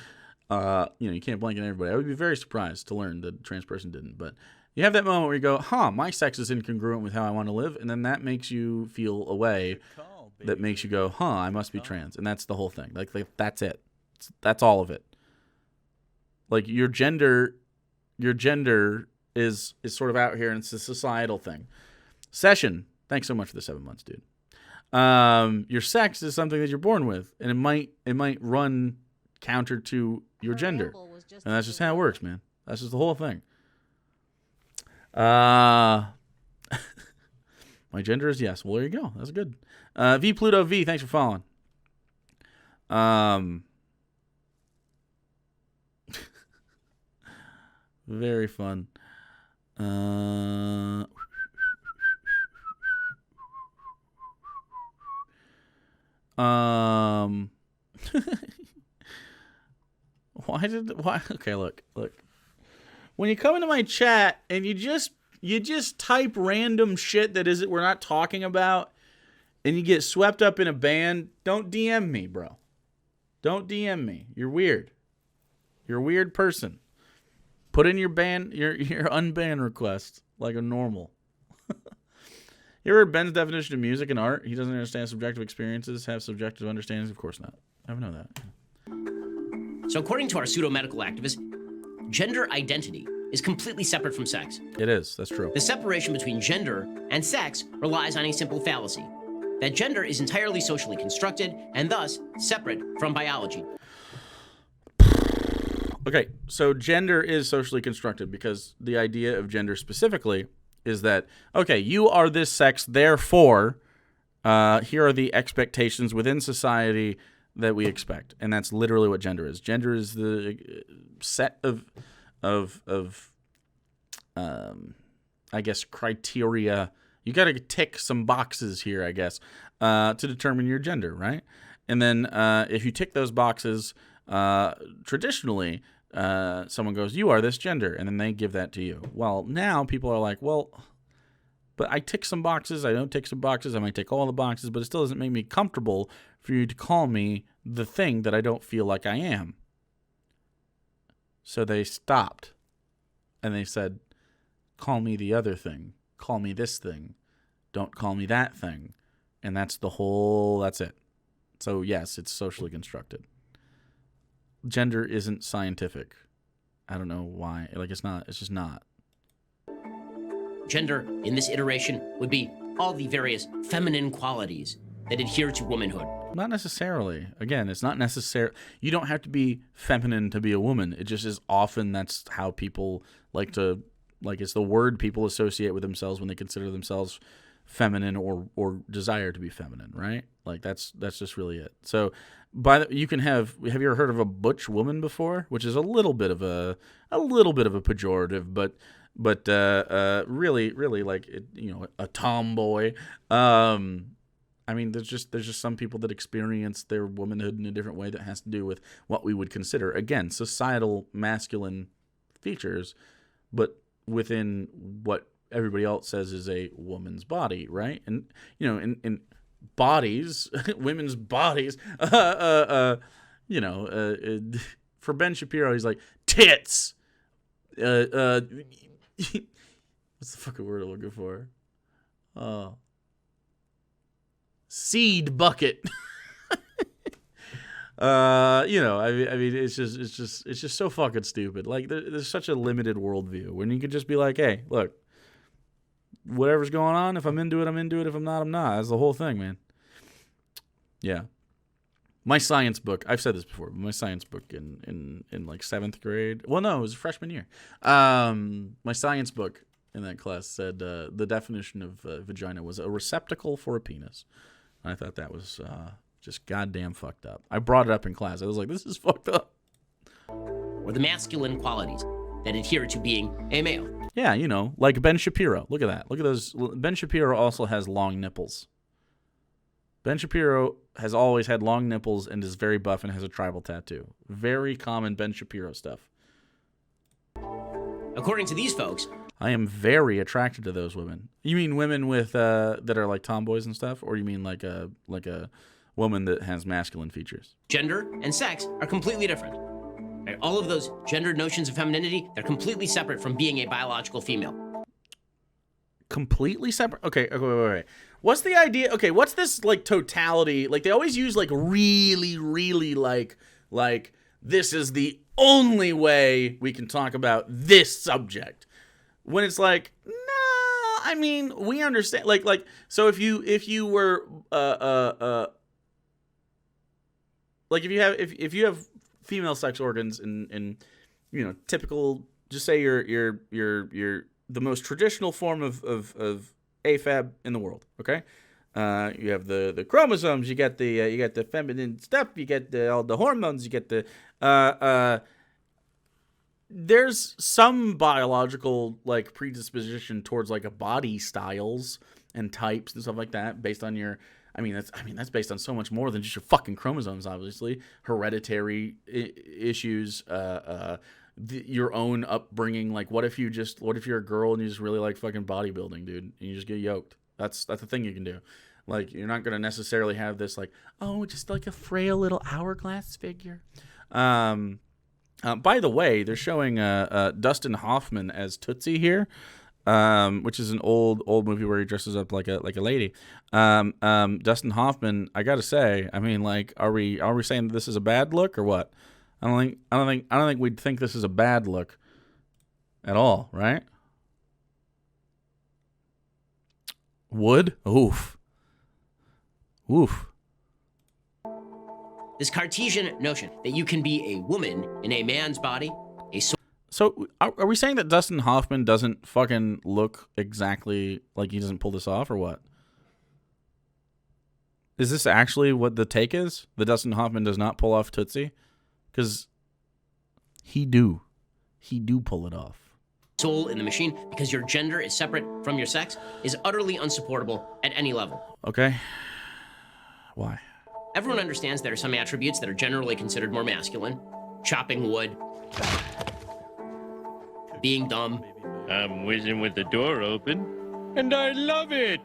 [SPEAKER 1] you can't blanket everybody. I would be very surprised to learn that a trans person didn't. But you have that moment where you go, my sex is incongruent with how I want to live, and then that makes you feel a way that makes you go, I must be trans, and that's the whole thing. Like that's it. That's all of it. Like your gender is sort of out here, and it's a societal thing. Session, thanks so much for the 7 months, dude. Your sex is something that you're born with, and it might run counter to your gender, and that's just how it works, man. That's just the whole thing. My gender is yes. Well, there you go. That's good. V Pluto V, thanks for following. Very fun. Why? Okay, look. When you come into my chat and you just type random shit that we're not talking about, and you get swept up in a ban, don't DM me, bro. Don't DM me. You're weird. You're a weird person. Put in your unban request like a normal. You ever heard Ben's definition of music and art? He doesn't understand subjective experiences have subjective understandings? Of course not. I don't know that.
[SPEAKER 2] So according to our pseudo-medical activists, gender identity is completely separate from sex.
[SPEAKER 1] It is. That's true.
[SPEAKER 2] The separation between gender and sex relies on a simple fallacy, that gender is entirely socially constructed and thus separate from biology.
[SPEAKER 1] Okay, so gender is socially constructed because the idea of gender specifically is that, okay, you are this sex, therefore, here are the expectations within society that we expect. And that's literally what gender is. Gender is the set of I guess, criteria. You got to tick some boxes here, I guess, to determine your gender, right? And then if you tick those boxes, traditionally, someone goes, you are this gender, and then they give that to you. Well, now people are like, well, but I tick some boxes, I don't tick some boxes, I might tick all the boxes, but it still doesn't make me comfortable for you to call me the thing that I don't feel like I am. So they stopped, and they said, call me the other thing, call me this thing, don't call me that thing. And that's it. So yes, it's socially constructed. Gender isn't scientific. I don't know why. Like, it's just not.
[SPEAKER 2] Gender, in this iteration, would be all the various feminine qualities that adhere to womanhood.
[SPEAKER 1] Not necessarily. Again, it's not necessary. You don't have to be feminine to be a woman. It just is often that's how people like to, like, it's the word people associate with themselves when they consider themselves feminine or desire to be feminine, right? Like, that's just really it. So you can have you ever heard of a butch woman before? Which is a little bit of a pejorative, but really like it, a tomboy. I mean, there's just some people that experience their womanhood in a different way that has to do with what we would consider, again, societal masculine features, but within what everybody else says is a woman's body, right? And in bodies, women's bodies, for Ben Shapiro, he's like tits. What's the fucking word I'm looking for? Seed bucket. I mean, it's just so fucking stupid. Like, there's such a limited worldview when you could just be like, hey, look, whatever's going on, if I'm into it, I'm into it. If I'm not, I'm not. That's the whole thing, man. Yeah. My science book, I've said this before, but my science book in like 7th grade. Well, no, it was freshman year. My science book in that class said the definition of vagina was a receptacle for a penis. I thought that was just goddamn fucked up. I brought it up in class. I was like, this is fucked up.
[SPEAKER 2] Or the masculine qualities that adhere to being a male.
[SPEAKER 1] Yeah, you know, like Ben Shapiro. Look at that. Look at those. Ben Shapiro also has long nipples. Ben Shapiro has always had long nipples and is very buff and has a tribal tattoo. Very common Ben Shapiro stuff.
[SPEAKER 2] According to these folks,
[SPEAKER 1] I am very attracted to those women. You mean women with that are like tomboys and stuff, or you mean like a woman that has masculine features?
[SPEAKER 2] gender and sex are completely different. Right? All of those gendered notions of femininity, they're completely separate from being a biological female.
[SPEAKER 1] Completely separate? Okay, wait. What's the idea? Okay, what's this like totality? Like they always use like really like this is the only way we can talk about this subject. When it's like, no, I mean, we understand. Like so if you were like if you have female sex organs and you know, typical, just say you're the most traditional form of AFAB in the world, okay? You have the chromosomes, you get the feminine stuff, you get all the hormones, you get the there's some biological like predisposition towards like a body styles and types and stuff like that based on your that's based on so much more than just your fucking chromosomes, obviously. Hereditary issues, your own upbringing. Like, what if you're a girl and you just really like fucking bodybuilding, dude, and you just get yoked? That's a thing you can do. Like, you're not gonna necessarily have this like, oh, just like a frail little hourglass figure. By the way, they're showing Dustin Hoffman as Tootsie here, which is an old movie where he dresses up like a lady. Dustin Hoffman, I gotta say, I mean, like, are we saying that this is a bad look or what? I don't think we'd think this is a bad look at all, right? Would? Oof.
[SPEAKER 2] This Cartesian notion that you can be a woman in a man's body,
[SPEAKER 1] So are we saying that Dustin Hoffman doesn't fucking look exactly like he doesn't pull this off, or what? Is this actually what the take is? That Dustin Hoffman does not pull off Tootsie? Because he do pull it off.
[SPEAKER 2] soul in the machine, because your gender is separate from your sex, is utterly unsupportable at any level.
[SPEAKER 1] Okay. Why?
[SPEAKER 2] Everyone understands there are some attributes that are generally considered more masculine. Chopping wood. Being dumb.
[SPEAKER 5] I'm whizzing with the door open, and I love it.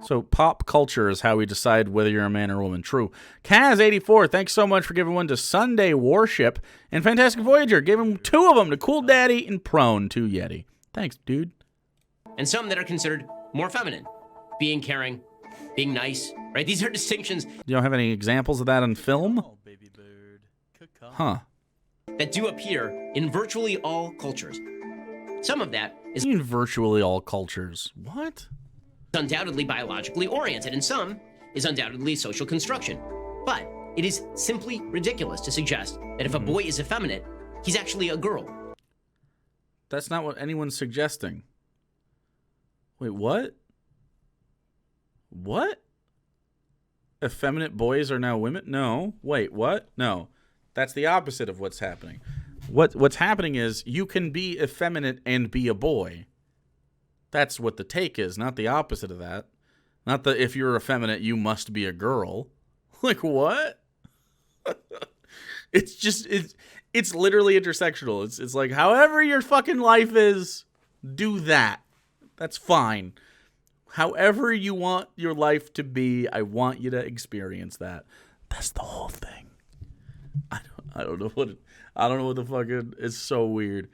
[SPEAKER 1] So pop culture is how we decide whether you're a man or a woman. True. Kaz84, thanks so much for giving one to Sunday Warship. And Fantastic Voyager, gave him 2 of them to Cool Daddy and Prone to Yeti. Thanks, dude.
[SPEAKER 2] And some that are considered more feminine. Being caring, being nice, right? These are distinctions.
[SPEAKER 1] You don't have any examples of that on film?
[SPEAKER 6] Oh, baby bird.
[SPEAKER 1] Huh.
[SPEAKER 2] That do appear in virtually all cultures. Some of that is
[SPEAKER 1] In virtually all cultures. What?
[SPEAKER 2] undoubtedly biologically oriented, and some is undoubtedly social construction. But it is simply ridiculous to suggest that if a boy is effeminate, he's actually a girl.
[SPEAKER 1] That's not what anyone's suggesting. Wait, what? What? Effeminate boys are now women? No. Wait, what? No. That's the opposite of what's happening. What's happening is you can be effeminate and be a boy. That's what the take is, not the opposite of that. Not that if you're effeminate, you must be a girl. Like, what? It's literally intersectional. It's like, however your fucking life is, do that. That's fine. However you want your life to be, I want you to experience that. That's the whole thing. I don't know what the fuck it's so weird.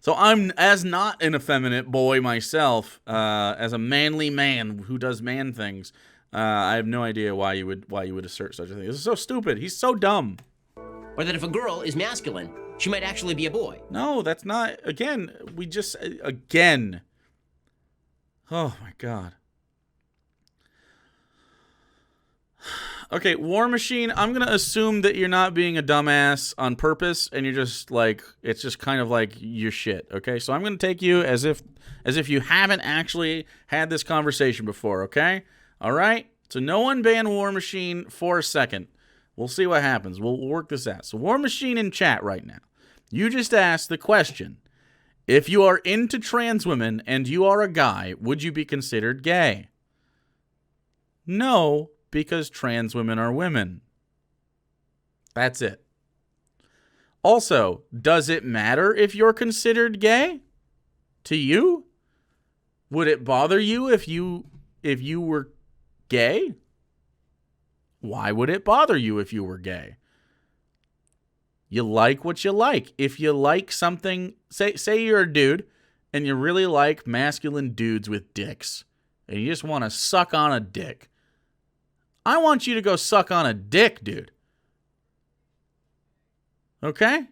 [SPEAKER 1] So I'm, as not an effeminate boy myself, as a manly man who does man things, I have no idea why you would assert such a thing. This is so stupid. He's so dumb.
[SPEAKER 2] Or that if a girl is masculine, she might actually be a boy.
[SPEAKER 1] No, that's not. Again. Oh my god. Okay, War Machine, I'm going to assume that you're not being a dumbass on purpose, and you're just like, it's just kind of like your shit, okay? So I'm going to take you as if you haven't actually had this conversation before, okay? All right? So no one ban War Machine for a second. We'll see what happens. We'll work this out. So War Machine in chat right now. You just asked the question, if you are into trans women and you are a guy, would you be considered gay? No, because trans women are women. That's it. Also, does it matter if you're considered gay? To you? Would it bother you if you were gay? Why would it bother you if you were gay? You like what you like. If you like something, say you're a dude and you really like masculine dudes with dicks and you just want to suck on a dick. I want you to go suck on a dick, dude. Okay?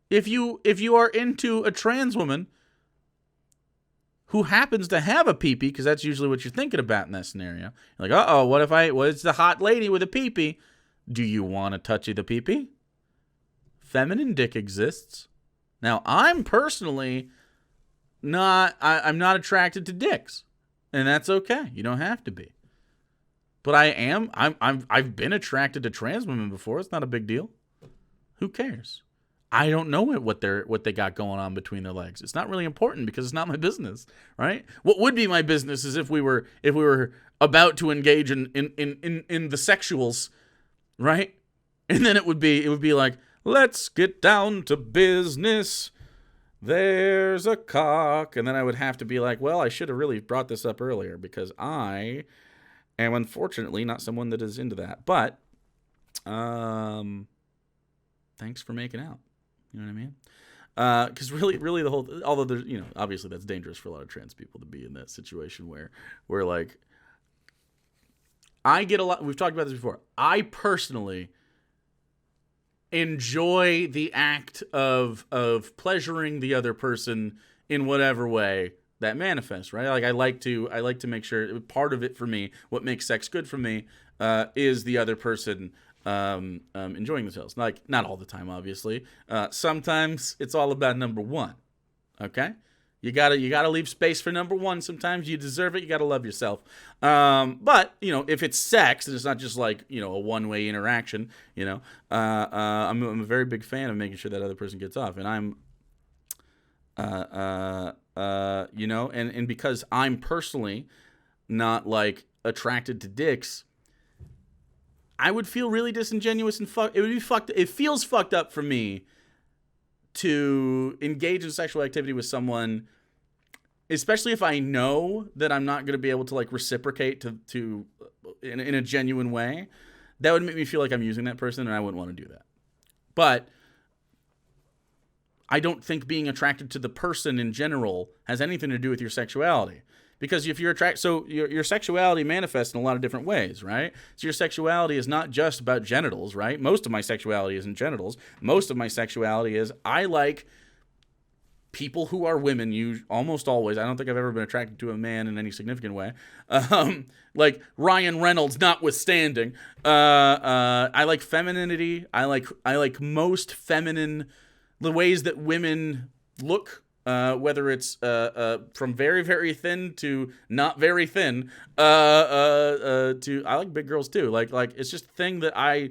[SPEAKER 1] If you are into a trans woman who happens to have a peepee, because that's usually what you're thinking about in that scenario. You're like, what's the hot lady with a peepee? Do you want to touchy the peepee? Feminine dick exists. Now, I'm personally I'm not attracted to dicks. And that's okay. You don't have to be. But I've been attracted to trans women before. It's not a big deal. Who cares? I don't know what they got going on between their legs. It's not really important because it's not my business, right? What would be my business is if we were about to engage in the sexuals, right? And then it would be like, let's get down to business. There's a cock, and then I would have to be like, well, I should have really brought this up earlier because I am unfortunately not someone that is into that. But thanks for making out. You know what I mean? Because really the whole, although there's, obviously that's dangerous for a lot of trans people to be in that situation where like, I get a lot, we've talked about this before. I personally enjoy the act of pleasuring the other person in whatever way that manifests, right? Like I like to make sure part of it for me, what makes sex good for me, is the other person enjoying themselves. Like not all the time, obviously. Sometimes it's all about number one. Okay, you gotta leave space for number one. Sometimes you deserve it. You gotta love yourself. But if it's sex and it's not just like a one-way interaction, I'm a very big fan of making sure that other person gets off, and I'm and because I'm personally not like attracted to dicks, I would feel really disingenuous and it feels fucked up for me to engage in sexual activity with someone, especially if I know that I'm not going to be able to like reciprocate to in a genuine way. That would make me feel like I'm using that person, and I wouldn't want to do that. But I don't think being attracted to the person in general has anything to do with your sexuality. Because if you're attracted, so your sexuality manifests in a lot of different ways, right? So your sexuality is not just about genitals, right? Most of my sexuality isn't genitals. Most of my sexuality is I like people who are women. Almost always. I don't think I've ever been attracted to a man in any significant way. Like Ryan Reynolds, notwithstanding. I like femininity. I like most feminine, the ways that women look. Whether it's from very, very thin to not very thin, to I like big girls too. Like it's just a thing that I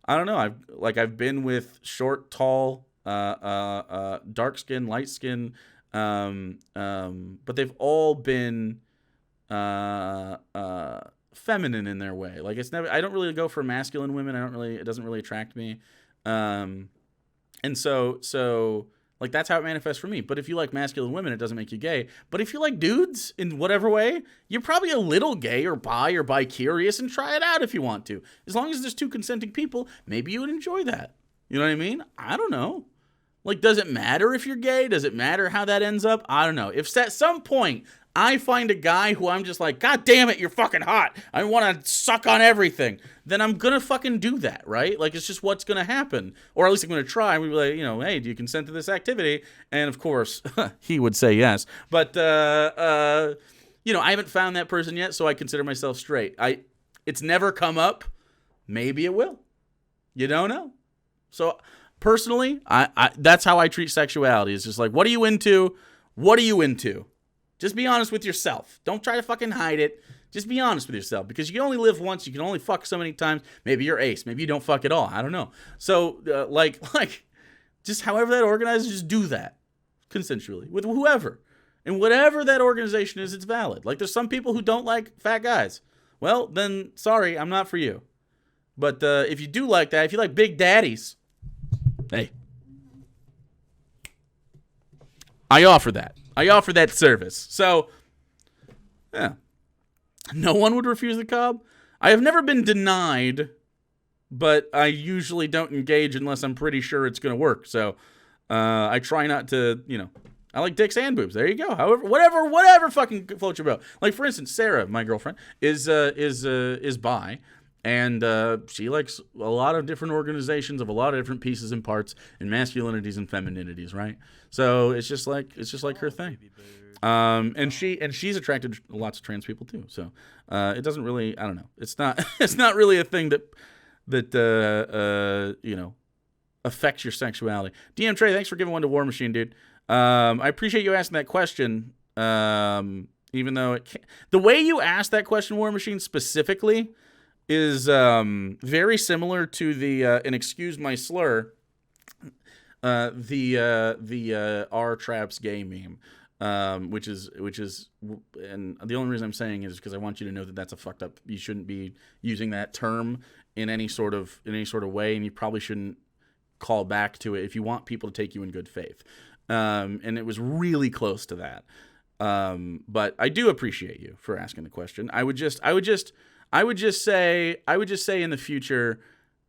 [SPEAKER 1] don't know. I've been with short, tall, dark skin, light skin, but they've all been feminine in their way. Like it's never. I don't really go for masculine women. It doesn't really attract me, and so. Like, that's how it manifests for me. But if you like masculine women, it doesn't make you gay. But if you like dudes in whatever way, you're probably a little gay or bi-curious, and try it out if you want to. As long as there's two consenting people, maybe you would enjoy that. You know what I mean? I don't know. Like, does it matter if you're gay? Does it matter how that ends up? I don't know. If at some point I find a guy who I'm just like, God damn it, you're fucking hot, I want to suck on everything, then I'm going to fucking do that, right? Like, it's just what's going to happen. Or at least I'm going to try. We'd be like, hey, do you consent to this activity? And of course, he would say yes. But, I haven't found that person yet, so I consider myself straight. It's never come up. Maybe it will. You don't know. So personally, I that's how I treat sexuality. It's just like, what are you into? What are you into? Just be honest with yourself. Don't try to fucking hide it. Just be honest with yourself, because you can only live once. You can only fuck so many times. Maybe you're ace. Maybe you don't fuck at all. I don't know. So like just however that organizes, just do that consensually with whoever. And whatever that organization is, it's valid. Like, there's some people who don't like fat guys. Well, then, sorry, I'm not for you. But if you do like that, if you like big daddies, hey, I offer that. I offer that service. So, yeah. No one would refuse the cob. I have never been denied, but I usually don't engage unless I'm pretty sure it's going to work. So, I try not to, I like dicks and boobs. There you go. However, whatever fucking floats your boat. Like, for instance, Sarah, my girlfriend, is bi, and she likes a lot of different organizations of a lot of different pieces and parts and masculinities and femininities, right? So it's just like her thing. And she's attracted to lots of trans people too. So it doesn't really, I don't know. It's not really a thing that affects your sexuality. DM Trey, thanks for giving one to War Machine, dude. I appreciate you asking that question, even though the way you asked that question, War Machine, specifically is very similar to the and excuse my slur, the R Traps gay meme, which is, and the only reason I'm saying is because I want you to know that that's a fucked up. You shouldn't be using that term in any sort of way, and you probably shouldn't call back to it if you want people to take you in good faith. And it was really close to that. But I do appreciate you for asking the question. I would just say in the future,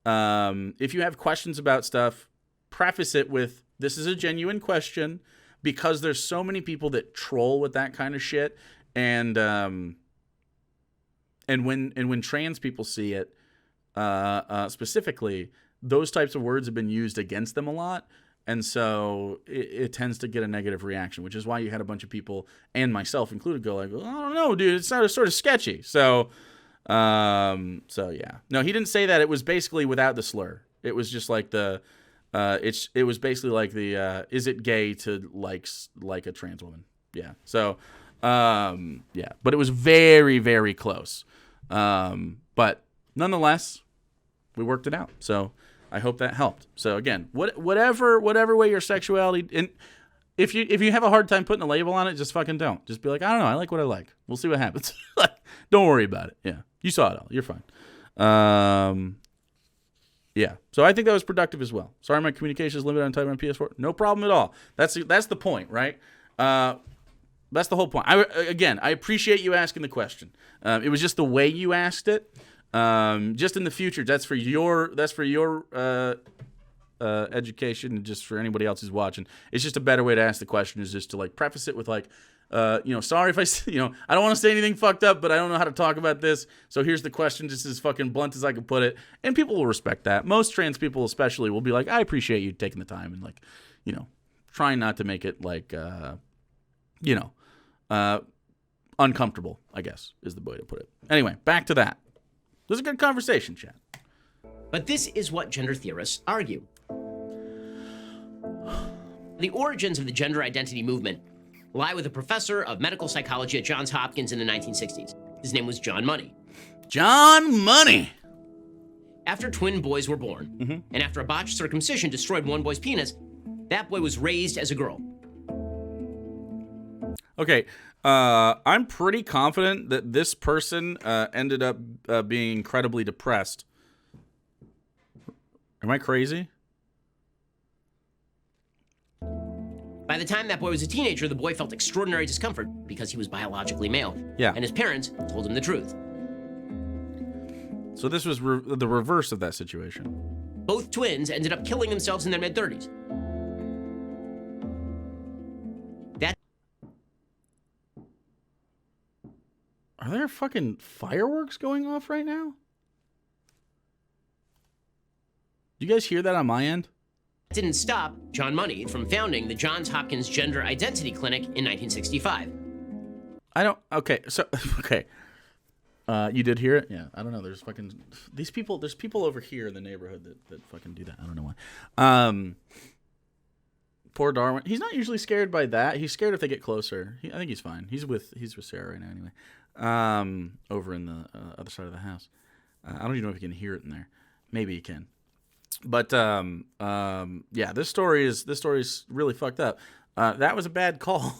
[SPEAKER 1] if you have questions about stuff, preface it with, this is a genuine question, because there's so many people that troll with that kind of shit. And when trans people see it, specifically, those types of words have been used against them a lot. And so it tends to get a negative reaction, which is why you had a bunch of people, and myself included, go like, well, I don't know, dude, it's sort of sketchy. So yeah. No, he didn't say that. It was basically without the slur. It was just like it was basically like the, is it gay to like a trans woman? Yeah. So, yeah, but it was very, very close. But nonetheless, we worked it out. So I hope that helped. So again, whatever way your sexuality, and if you have a hard time putting a label on it, just fucking don't. Just be like, I don't know, I like what I like. We'll see what happens. Don't worry about it. Yeah, you saw it all. You're fine. Yeah. So I think that was productive as well. Sorry, my communication is limited on time on PS4. No problem at all. That's the point, right? That's the whole point. I appreciate you asking the question. It was just the way you asked it. Just in the future, that's for your education, and just for anybody else who's watching. It's just a better way to ask the question, is just to like preface it with like, sorry if I don't want to say anything fucked up, but I don't know how to talk about this. So here's the question, just as fucking blunt as I can put it. And people will respect that. Most trans people especially will be like, I appreciate you taking the time and like, trying not to make it like, uncomfortable, I guess is the way to put it. Anyway, back to that. This is a good conversation, chat.
[SPEAKER 2] But this is what gender theorists argue. The origins of the gender identity movement lie with a professor of medical psychology at Johns Hopkins in the 1960s. His name was John Money.
[SPEAKER 1] John Money!
[SPEAKER 2] After twin boys were born, and after a botched circumcision destroyed one boy's penis, that boy was raised as a girl.
[SPEAKER 1] Okay, I'm pretty confident that this person ended up being incredibly depressed. Am I crazy?
[SPEAKER 2] By the time that boy was a teenager, the boy felt extraordinary discomfort because he was biologically male.
[SPEAKER 1] Yeah.
[SPEAKER 2] And his parents told him the truth.
[SPEAKER 1] So this was the reverse of that situation.
[SPEAKER 2] Both twins ended up killing themselves in their mid-30s.
[SPEAKER 1] Are there fucking fireworks going off right now? You guys hear that on my end?
[SPEAKER 2] Didn't stop John Money from founding the Johns Hopkins Gender Identity Clinic in 1965.
[SPEAKER 1] Okay. You did hear it? Yeah. I don't know. There's fucking these people. There's people over here in the neighborhood that fucking do that. I don't know why. Poor Darwin. He's not usually scared by that. He's scared if they get closer. I think he's fine. He's with Sarah right now anyway. Over in the other side of the house. I don't even know if you can hear it in there. Maybe you can. But yeah, this story is really fucked up. That was a bad call.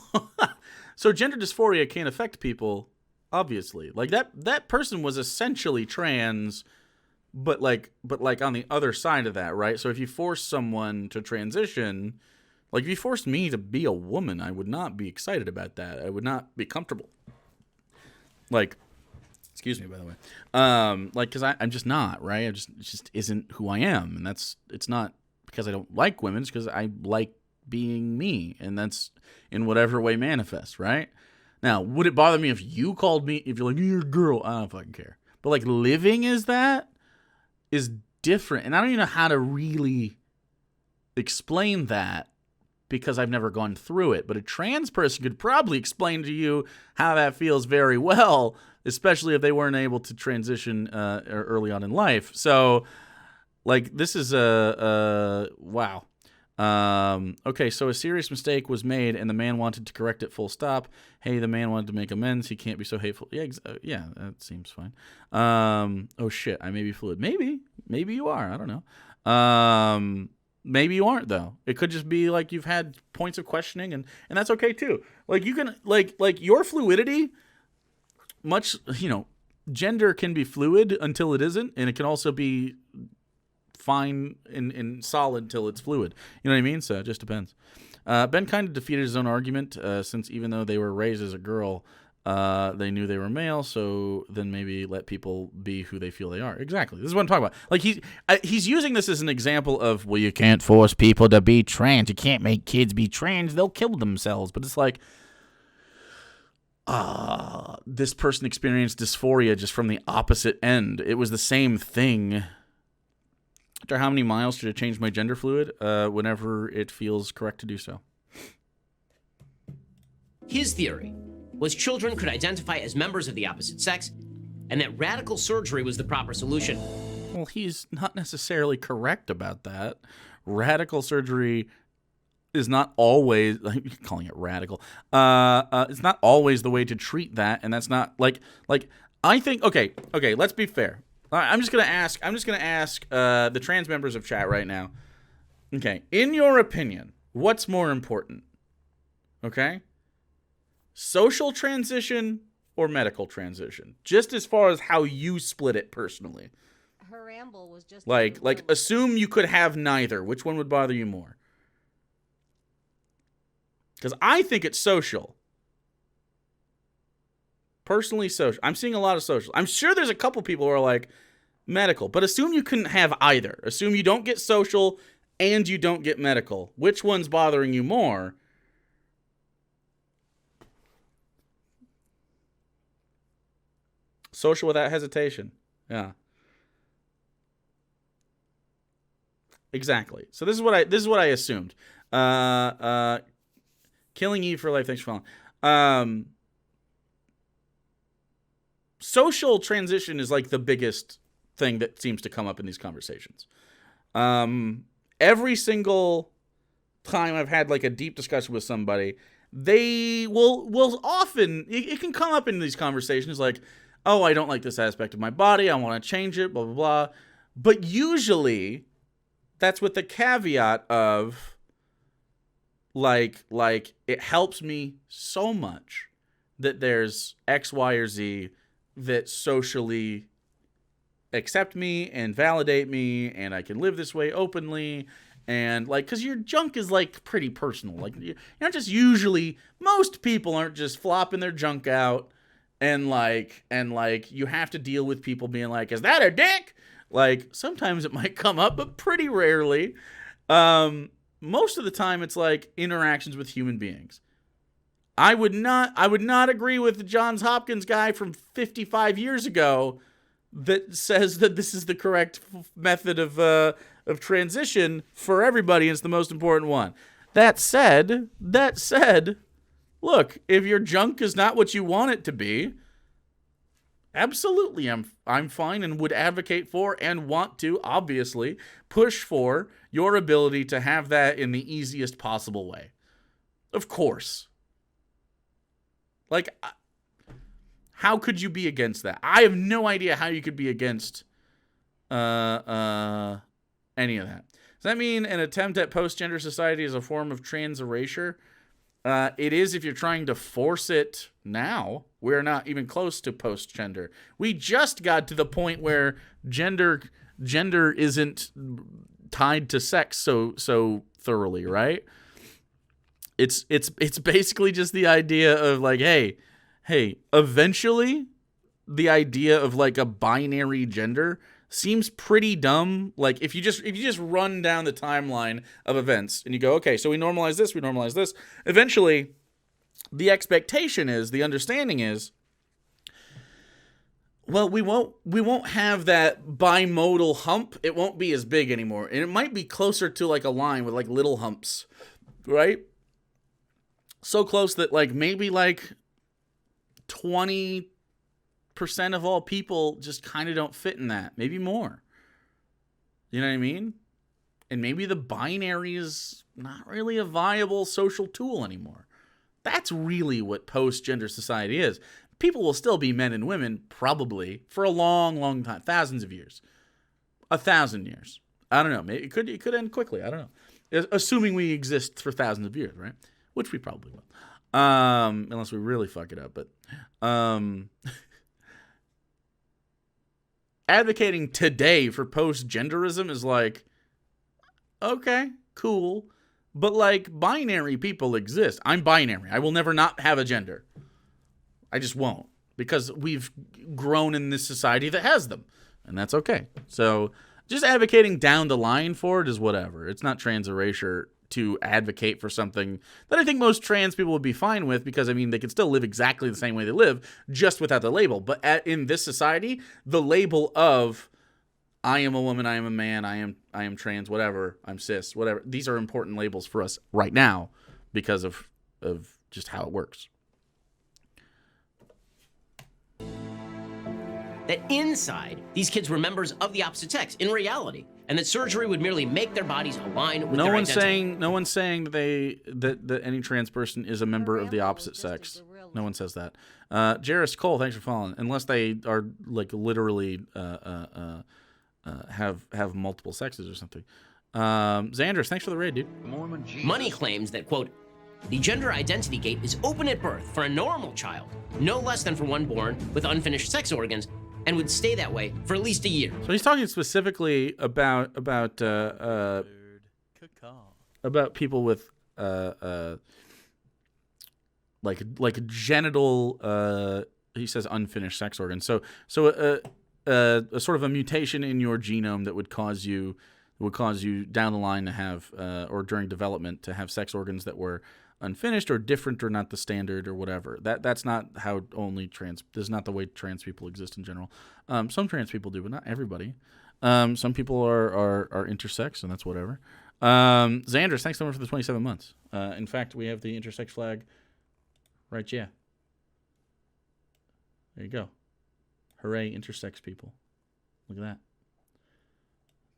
[SPEAKER 1] So gender dysphoria can affect people, obviously. Like that person was essentially trans, but like on the other side of that, right? So if you force someone to transition, like if you forced me to be a woman, I would not be excited about that. I would not be comfortable. Like, excuse me, by the way. Like, because I'm just not, right? It just isn't who I am. And it's not because I don't like women. It's because I like being me. And that's in whatever way manifests, right? Now, would it bother me if you called me, if you're like, you're a girl? I don't fucking care. But like living is different. And I don't even know how to really explain that because I've never gone through it. But a trans person could probably explain to you how that feels very well, especially if they weren't able to transition early on in life. So, like, this is wow. Okay, so a serious mistake was made, and the man wanted to correct it full stop. Hey, the man wanted to make amends. He can't be so hateful. Yeah, yeah, that seems fine. Oh, shit, I may be fluid. Maybe you are. I don't know. Maybe you aren't, though. It could just be, like, you've had points of questioning, and that's okay, too. Like, you can, like your fluidity... much, gender can be fluid until it isn't, and it can also be fine and solid till it's fluid. You know what I mean? So it just depends. Ben kind of defeated his own argument, since even though they were raised as a girl, they knew they were male, so then maybe let people be who they feel they are. Exactly. This is what I'm talking about. Like, he's using this as an example of, well, you can't force people to be trans. You can't make kids be trans. They'll kill themselves. But it's like, this person experienced dysphoria just from the opposite end. It was the same thing. After how many miles should I change my gender fluid? Whenever it feels correct to do so.
[SPEAKER 2] His theory was children could identify as members of the opposite sex, and that radical surgery was the proper solution.
[SPEAKER 1] Well, he's not necessarily correct about that. Radical surgery is not always, like, calling it radical. It's not always the way to treat that, and that's not like I think. Okay, let's be fair. I'm just gonna ask the trans members of chat right now. Okay, in your opinion, what's more important? Okay, social transition or medical transition? Just as far as how you split it personally.
[SPEAKER 6] Her ramble was just
[SPEAKER 1] like assume you could have neither. Which one would bother you more? Because I think it's social. Personally, social. I'm seeing a lot of social. I'm sure there's a couple people who are like medical, but assume you couldn't have either. Assume you don't get social and you don't get medical. Which one's bothering you more? Social without hesitation. Yeah. Exactly. So this is what I assumed. Killing Eve for life. Thanks for following. Social transition is like the biggest thing that seems to come up in these conversations. Every single time I've had like a deep discussion with somebody, they will often, it can come up in these conversations like, oh, I don't like this aspect of my body. I want to change it, blah, blah, blah. But usually that's with the caveat of like it helps me so much that there's X, Y, or Z that socially accept me and validate me, and I can live this way openly. And like, because your junk is like pretty personal. Like, you're not just usually, most people aren't just flopping their junk out and like you have to deal with people being like, is that a dick? Like, sometimes it might come up, but pretty rarely. Most of the time it's like interactions with human beings. I would not agree with the Johns Hopkins guy from 55 years ago that says that this is the correct method of transition for everybody, and it's the most important one. That said, look, if your junk is not what you want it to be, Absolutely, I'm fine and would advocate for and want to, obviously, push for your ability to have that in the easiest possible way. Of course. Like, how could you be against that? I have no idea how you could be against any of that. Does that mean an attempt at post-gender society is a form of trans erasure? It is if you're trying to force it now. We're not even close to post-gender. We just got to the point where gender isn't tied to sex so thoroughly, right? It's basically just the idea of like, hey, eventually the idea of like a binary gender seems pretty dumb. Like if you just run down the timeline of events and you go, okay, so we normalize this, eventually the expectation is, the understanding is, well, we won't have that bimodal hump. It won't be as big anymore. And it might be closer to like a line with like little humps, right? So close that like maybe like 20% of all people just kind of don't fit in that. Maybe more. You know what I mean? And maybe the binary is not really a viable social tool anymore. That's really what post-gender society is. People will still be men and women, probably, for a long, long time. Thousands of years. 1,000 years. I don't know. Maybe it could end quickly. I don't know. Assuming we exist for thousands of years, right? Which we probably will. Unless we really fuck it up. But advocating today for post-genderism is like, okay, cool. But like binary people exist. I'm binary. I will never not have a gender. I just won't, because we've grown in this society that has them, and that's okay. So just advocating down the line for it is whatever. It's not trans erasure to advocate for something that I think most trans people would be fine with, because I mean they could still live exactly the same way they live, just without the label. But in this society, the label of I am a woman, I am a man, I am trans, whatever, I'm cis, whatever. These are important labels for us right now because of just how it works.
[SPEAKER 2] That inside, these kids were members of the opposite sex in reality, and that surgery would merely make their bodies align with their identity.
[SPEAKER 1] No one's saying that any trans person is a member of the opposite sex. No one says that. Jairus Cole, thanks for following. Unless they are like literally have multiple sexes or something. Xanders, thanks for the raid, dude.
[SPEAKER 2] Money claims that, quote, the gender identity gate is open at birth for a normal child, no less than for one born with unfinished sex organs, and would stay that way for at least a year.
[SPEAKER 1] So he's talking specifically about people with like genital he says unfinished sex organs. So a sort of a mutation in your genome that would cause you down the line to have or during development to have sex organs that were unfinished or different or not the standard or whatever. That's not how this is not the way trans people exist in general. Some trans people do, but not everybody. Some people are intersex, and that's whatever. Xanders, thanks so much for the 27 months. In fact, we have the intersex flag right, yeah. There you go. Hooray, intersex people. Look at that.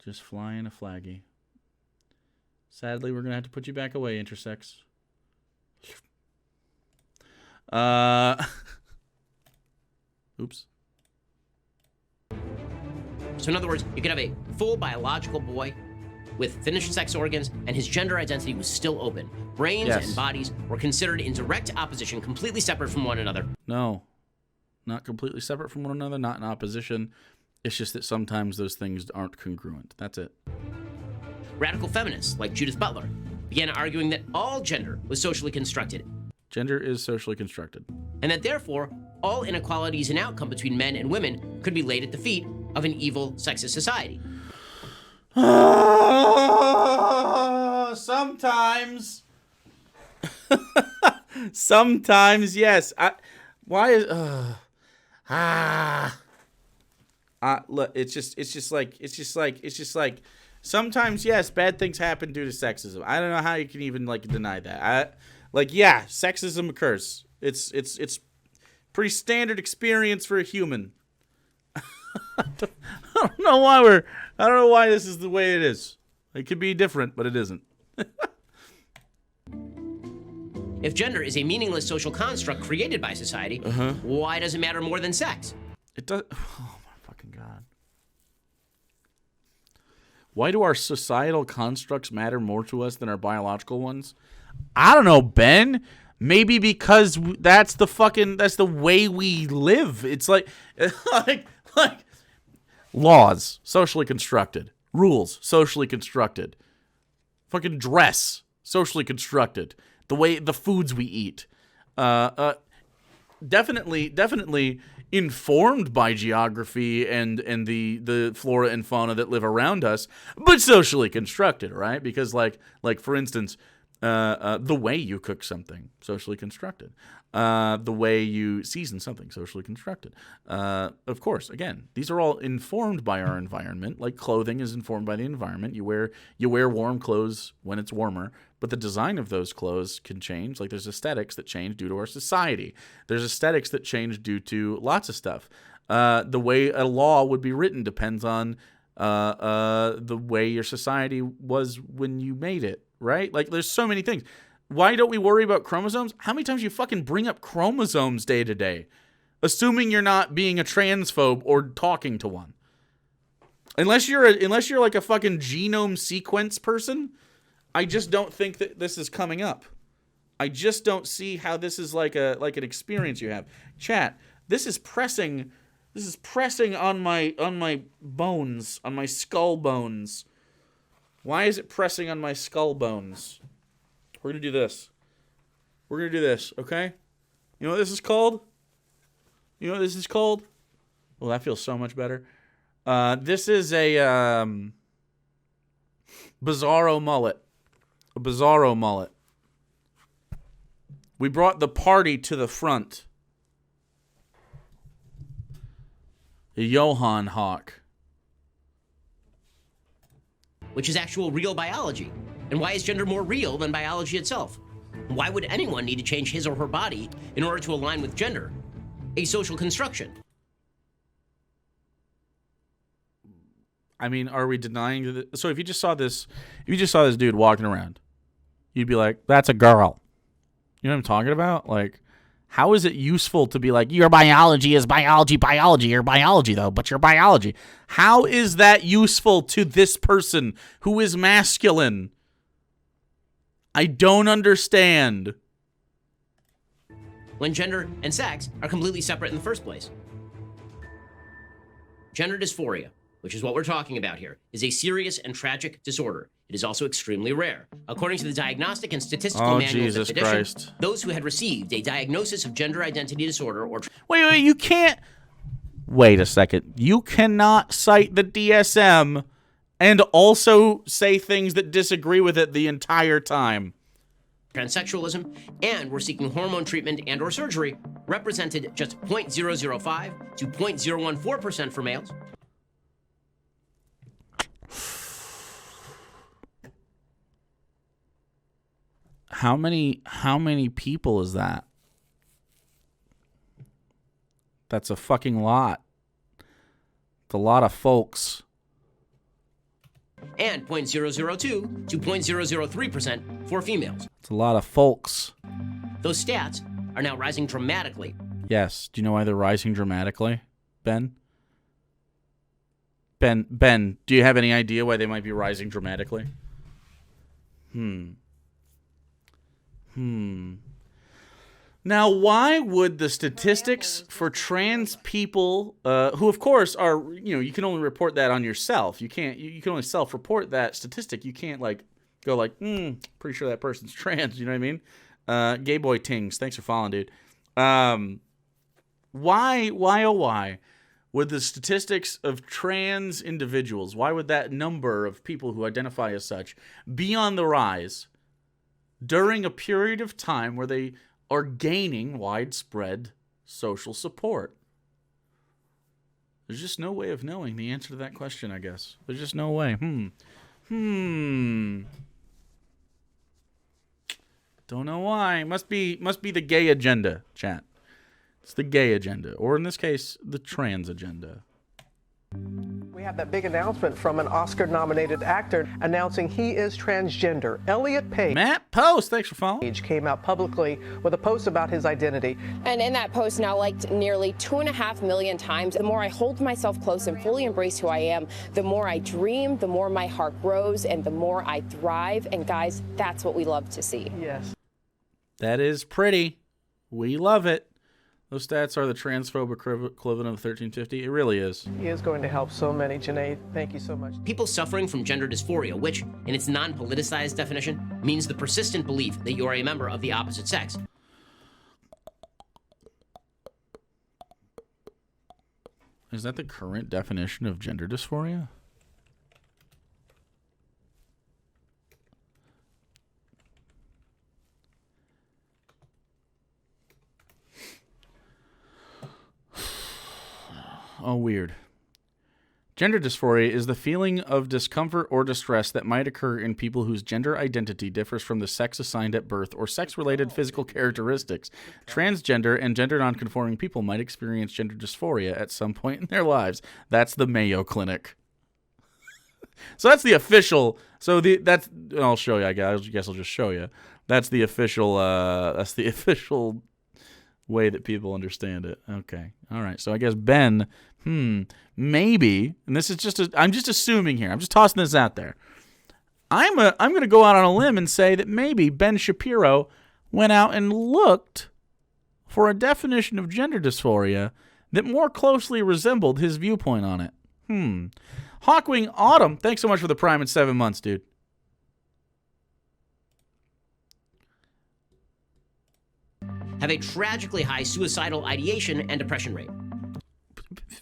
[SPEAKER 1] Just flying a flaggy. Sadly, we're going to have to put you back away, intersex. Oops.
[SPEAKER 2] So in other words, you could have a full biological boy with finished sex organs, and his gender identity was still open. Brains and bodies were considered in direct opposition, completely separate from one another.
[SPEAKER 1] No. Not completely separate from one another, not in opposition. It's just that sometimes those things aren't congruent. That's it.
[SPEAKER 2] Radical feminists, like Judith Butler, began arguing that all gender was socially constructed.
[SPEAKER 1] Gender is socially constructed.
[SPEAKER 2] And that therefore, all inequalities in outcome between men and women could be laid at the feet of an evil, sexist society.
[SPEAKER 1] Sometimes. Sometimes, yes. Look, it's just like sometimes, yes, bad things happen due to sexism. I don't know how you can even like deny that. Sexism occurs. It's pretty standard experience for a human. don't know why this is the way it is. It could be different, but it isn't.
[SPEAKER 2] If gender is a meaningless social construct created by society, why does it matter more than sex?
[SPEAKER 1] It does. Oh my fucking God. Why do our societal constructs matter more to us than our biological ones? I don't know, Ben. Maybe because that's the way we live. It's like laws, socially constructed. Rules, socially constructed. Fucking dress, socially constructed. The foods we eat. Definitely informed by geography and the flora and fauna that live around us, but socially constructed, right? Because like for instance, the way you cook something, socially constructed. The way you season something, socially constructed. Of course, again, these are all informed by our environment. Like clothing is informed by the environment. You wear warm clothes when it's warmer, but the design of those clothes can change. Like there's aesthetics that change due to our society. There's aesthetics that change due to lots of stuff. The way a law would be written depends on the way your society was when you made it, right? Like there's so many things. Why don't we worry about chromosomes? How many times do you fucking bring up chromosomes day to day? Assuming you're not being a transphobe or talking to one. Unless you're like a fucking genome sequence person, I just don't think that this is coming up. I just don't see how this is like an experience you have. Chat, this is pressing on my bones, on my skull bones. Why is it pressing on my skull bones? We're going to do this. We're going to do this, okay? You know what this is called? Well, that feels so much better. This is a bizarro mullet. A bizarro mullet. We brought the party to the front. The Johann Hawk.
[SPEAKER 2] Which is actual real biology. And why is gender more real than biology itself? Why would anyone need to change his or her body in order to align with gender? A social construction.
[SPEAKER 1] I mean, are we denying that? So if you just saw this dude walking around, you'd be like, that's a girl. You know what I'm talking about? Like, how is it useful to be like, your biology is biology, your biology though, but your biology. How is that useful to this person who is masculine? I don't understand.
[SPEAKER 2] When gender and sex are completely separate in the first place. Gender dysphoria, which is what we're talking about here, is a serious and tragic disorder. It is also extremely rare. According to the Diagnostic and Statistical Manual
[SPEAKER 1] Jesus
[SPEAKER 2] of the Physician,
[SPEAKER 1] Christ.
[SPEAKER 2] those who had received a diagnosis of gender identity disorder or...
[SPEAKER 1] Wait, you can't... Wait a second. You cannot cite the DSM and also say things that disagree with it the entire time.
[SPEAKER 2] Transsexualism, and were seeking hormone treatment and or surgery, represented just 0.005 to 0.014% for males.
[SPEAKER 1] How many people is that? That's a fucking lot. It's a lot of folks.
[SPEAKER 2] And 0.002 to 0.003% for females.
[SPEAKER 1] It's a lot of folks.
[SPEAKER 2] Those stats are now rising dramatically.
[SPEAKER 1] Yes. Do you know why they're rising dramatically, Ben? Ben, do you have any idea why they might be rising dramatically? Now, why would the statistics for trans people, who of course are, you can only report that on yourself. You can only self-report that statistic. You can't go pretty sure that person's trans. You know what I mean? Gay boy tings. Thanks for following, dude. Why would the statistics of trans individuals, why would that number of people who identify as such be on the rise during a period of time where they are gaining widespread social support? There's just no way of knowing the answer to that question, I guess. There's just no way. Don't know why. Must be the gay agenda, chat. It's the gay agenda, or in this case, the trans agenda.
[SPEAKER 7] We We have that big announcement from an Oscar-nominated actor announcing he is transgender. Elliot Page.
[SPEAKER 1] Matt Post, thanks for following.
[SPEAKER 7] Came out publicly with a post about his identity.
[SPEAKER 8] And in that post, now liked nearly 2.5 million times, the more I hold myself close and fully embrace who I am, the more I dream, the more my heart grows, and the more I thrive. And guys, that's what we love to see.
[SPEAKER 7] Yes.
[SPEAKER 1] That is pretty. We love it. Those stats are the transphobe equivalent of 1350. It really is.
[SPEAKER 7] He is going to help so many. Janae, thank you so much.
[SPEAKER 2] People suffering from gender dysphoria, which, in its non-politicized definition, means the persistent belief that you are a member of the opposite sex.
[SPEAKER 1] Is that the current definition of gender dysphoria? Oh, weird. Gender dysphoria is the feeling of discomfort or distress that might occur in people whose gender identity differs from the sex assigned at birth or sex-related physical characteristics. Transgender and gender nonconforming people might experience gender dysphoria at some point in their lives. That's the Mayo Clinic. So that's the official. I'll show you. I guess I'll just show you. That's the official. That's the official way that people understand it. Okay. All right. So I guess Ben, maybe, and this is I'm just assuming here. I'm just tossing this out there. I'm going to go out on a limb and say that maybe Ben Shapiro went out and looked for a definition of gender dysphoria that more closely resembled his viewpoint on it. Hawkwing Autumn, thanks so much for the Prime in 7 months, dude.
[SPEAKER 2] Have a tragically high suicidal ideation and depression rate.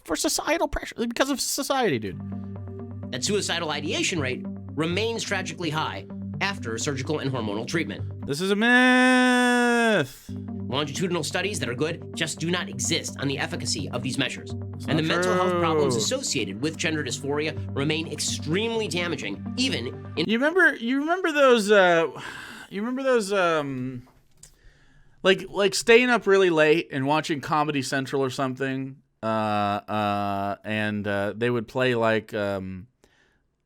[SPEAKER 1] For societal pressure, because of society, dude.
[SPEAKER 2] That suicidal ideation rate remains tragically high after surgical and hormonal treatment.
[SPEAKER 1] This is a myth.
[SPEAKER 2] Longitudinal studies that are good just do not exist on the efficacy of these measures. And the mental health problems associated with gender dysphoria remain extremely damaging, even in...
[SPEAKER 1] You remember those, like staying up really late and watching Comedy Central or something, and they would play like, or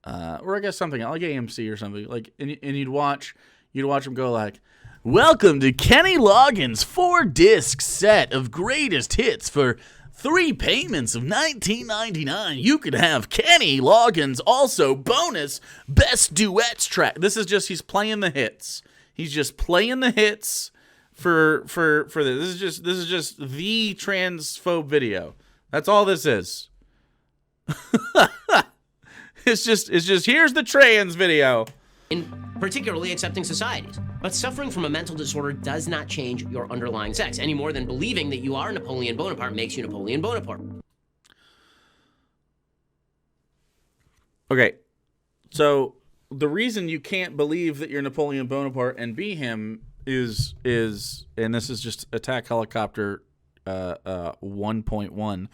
[SPEAKER 1] I guess something like AMC or something, like, and you'd watch them go like, "Welcome to Kenny Loggins' 4-disc set of greatest hits for 3 payments of $19.99. You could have Kenny Loggins also bonus best duets track." This is just, he's playing the hits. He's just playing the hits for this. This is just the transphobe video. That's all this is. It's just here's the trans video.
[SPEAKER 2] In particularly accepting societies. But suffering from a mental disorder does not change your underlying sex any more than believing that you are Napoleon Bonaparte makes you Napoleon Bonaparte.
[SPEAKER 1] Okay, so the reason you can't believe that you're Napoleon Bonaparte and be him is and this is just Attack Helicopter 1.1,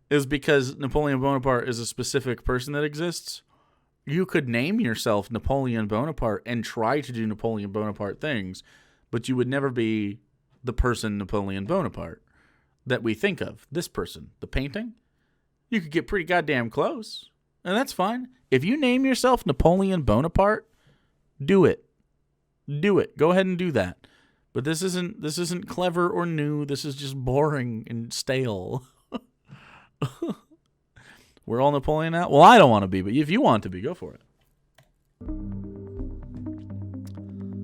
[SPEAKER 1] is because Napoleon Bonaparte is a specific person that exists. You could name yourself Napoleon Bonaparte and try to do Napoleon Bonaparte things, but you would never be the person Napoleon Bonaparte that we think of. This person, the painting, you could get pretty goddamn close, and that's fine. If you name yourself Napoleon Bonaparte, do it. Do it. Go ahead and do that. But this isn't clever or new. This is just boring and stale. We're all Napoleon now? Well, I don't want to be, but if you want to be, go for it.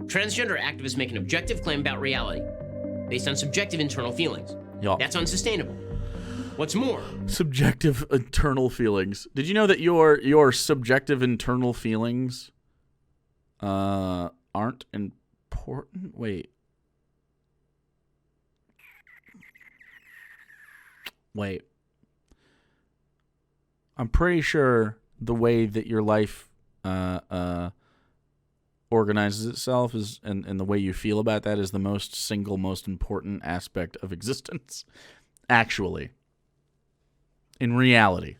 [SPEAKER 2] Transgender activists make an objective claim about reality based on subjective internal feelings.
[SPEAKER 1] Yeah.
[SPEAKER 2] That's unsustainable. What's more,
[SPEAKER 1] subjective internal feelings. Did you know that your subjective internal feelings aren't important? Wait. I'm pretty sure the way that your life organizes itself is, and the way you feel about that is the most important aspect of existence. Actually. In reality.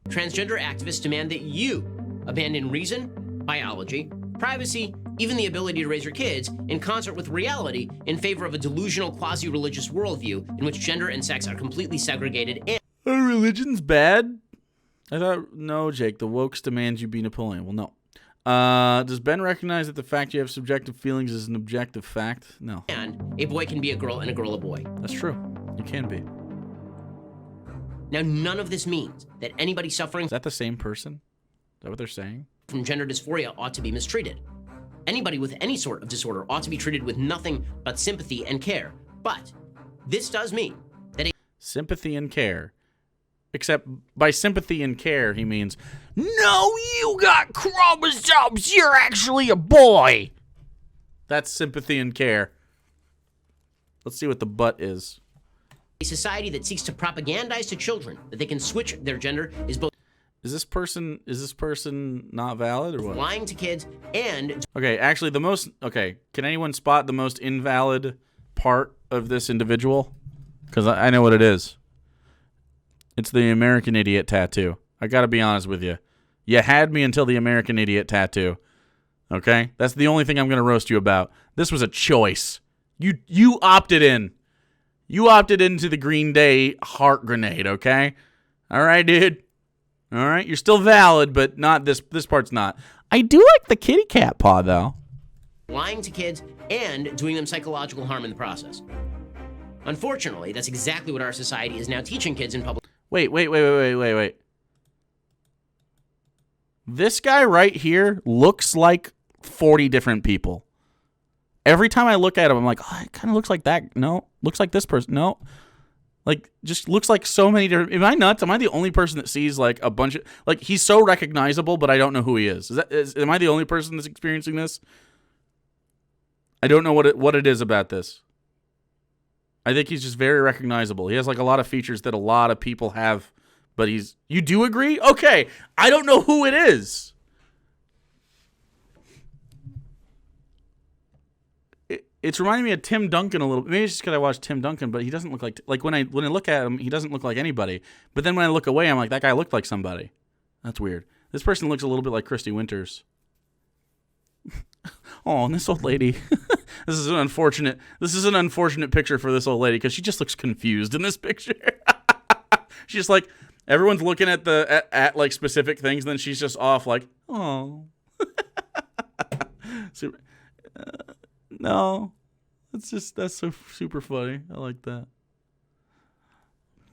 [SPEAKER 2] Transgender activists demand that you abandon reason, biology, privacy, even the ability to raise your kids in concert with reality in favor of a delusional quasi-religious worldview in which gender and sex are completely segregated and
[SPEAKER 1] Oh, religion's bad? I thought, no, Jake, the wokes demand you be Napoleon. Well, no. Does Ben recognize that the fact you have subjective feelings is an objective fact? No.
[SPEAKER 2] And a boy can be a girl and a girl a boy.
[SPEAKER 1] That's true. It can be.
[SPEAKER 2] Now, none of this means that anybody suffering
[SPEAKER 1] Is that the same person? Is that what they're saying?
[SPEAKER 2] from gender dysphoria ought to be mistreated. Anybody with any sort of disorder ought to be treated with nothing but sympathy and care. But this does mean that
[SPEAKER 1] Sympathy and care. Except by sympathy and care, he means, no, you got chromosomes. You're actually a boy. That's sympathy and care. Let's see what the butt is.
[SPEAKER 2] a society that seeks to propagandize to children that they can switch their gender is both
[SPEAKER 1] Is this person not valid or what?
[SPEAKER 2] lying to kids and
[SPEAKER 1] Okay, actually can anyone spot the most invalid part of this individual? Because I know what it is. It's the American Idiot tattoo. I gotta be honest with you. You had me until the American Idiot tattoo. Okay? That's the only thing I'm gonna roast you about. This was a choice. You opted in. You opted into the Green Day heart grenade, okay? Alright, dude. Alright, you're still valid, but not this part's not. I do like the kitty cat paw, though.
[SPEAKER 2] lying to kids and doing them psychological harm in the process. Unfortunately, that's exactly what our society is now teaching kids in public.
[SPEAKER 1] Wait. This guy right here looks like 40 different people. Every time I look at him, I'm like, oh, it kind of looks like that. No. Looks like this person. No. Like, just looks like so many different... Am I nuts? Am I the only person that sees, like, a bunch of... Like, he's so recognizable, but I don't know who he is. Am I the only person that's experiencing this? I don't know what it is about this. I think he's just very recognizable. He has, like, a lot of features that a lot of people have, but he's... You do agree? Okay. I don't know who it is. It's reminding me of Tim Duncan a little bit. Maybe it's just because I watched Tim Duncan, but he doesn't look like when I look at him, he doesn't look like anybody. But then when I look away, I'm like, that guy looked like somebody. That's weird. This person looks a little bit like Christy Winters. Oh, and this old lady. This is an unfortunate picture for this old lady because she just looks confused in this picture. She's just like, everyone's looking at at like specific things, and then she's just off like, oh. No. That's so super funny. I like that.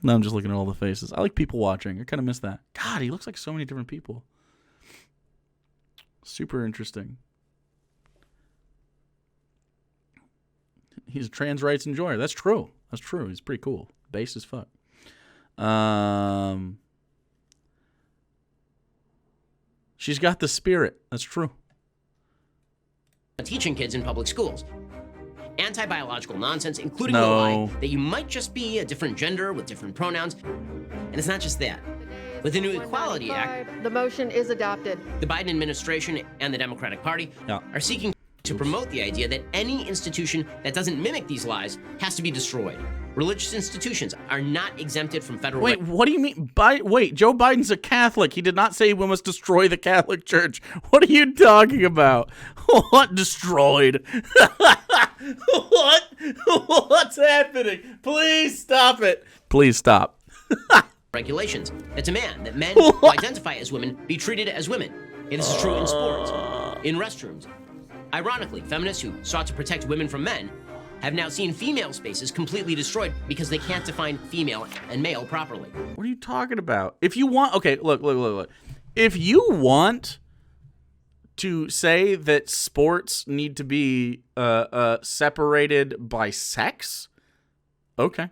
[SPEAKER 1] Now I'm just looking at all the faces. I like people watching. I kind of miss that. God, he looks like so many different people. Super interesting. He's a trans rights enjoyer. That's true. He's pretty cool. Base as fuck. She's got the spirit. That's true.
[SPEAKER 2] Teaching kids in public schools. Anti-biological nonsense, including the
[SPEAKER 1] No.
[SPEAKER 2] lie that you might just be a different gender with different pronouns. And it's not just that. With the new Equality Act,
[SPEAKER 6] The motion is adopted.
[SPEAKER 2] the Biden administration and the Democratic Party are seeking to promote the idea that any institution that doesn't mimic these lies has to be destroyed. Religious institutions are not exempted from federal...
[SPEAKER 1] Wait, what do you mean? Wait, Joe Biden's a Catholic. He did not say we must destroy the Catholic Church. What are you talking about? What destroyed? What? What's happening? Please stop it. Please stop.
[SPEAKER 2] regulations that demand that men who identify as women be treated as women. And this is true in sports, in restrooms. Ironically, feminists who sought to protect women from men have now seen female spaces completely destroyed because they can't define female and male properly.
[SPEAKER 1] What are you talking about? If you want, okay, look. If you want to say that sports need to be separated by sex, okay,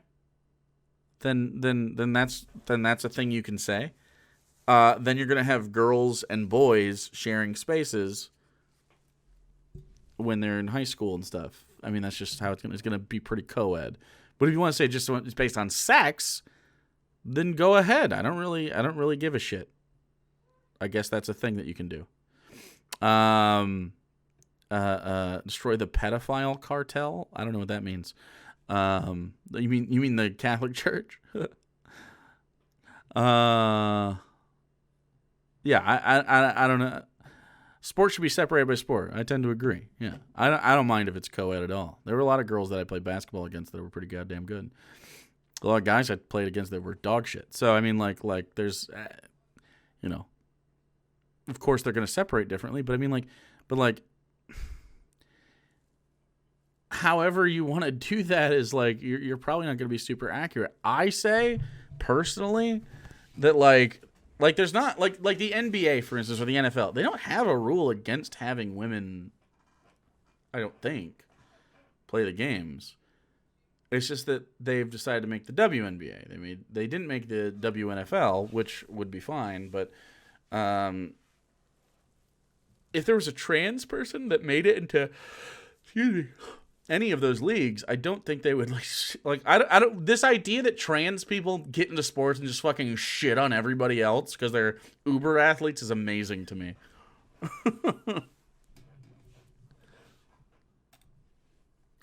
[SPEAKER 1] then that's a thing you can say. Then you're gonna have girls and boys sharing spaces when they're in high school and stuff. I mean, that's just how it's gonna be pretty co-ed. But if you want to say just it's based on sex, then go ahead. I don't really give a shit. I guess that's a thing that you can do. Destroy the pedophile cartel? I don't know what that means. You mean the Catholic Church? Yeah, I don't know. Sport should be separated by sport. I tend to agree. Yeah, I don't mind if it's co-ed at all. There were a lot of girls that I played basketball against that were pretty goddamn good. A lot of guys I played against that were dog shit. So I mean, like there's, of course they're gonna separate differently, but I mean, however you want to do that is like you're probably not gonna be super accurate. I say personally that like there's not like the NBA, for instance, or the NFL, they don't have a rule against having women, I don't think, play the games. It's just that they've decided to make the WNBA. They didn't make the WNFL, which would be fine, but if there was a trans person that made it into any of those leagues, I don't think they would I don't this idea that trans people get into sports and just fucking shit on everybody else because they're uber athletes is amazing to me.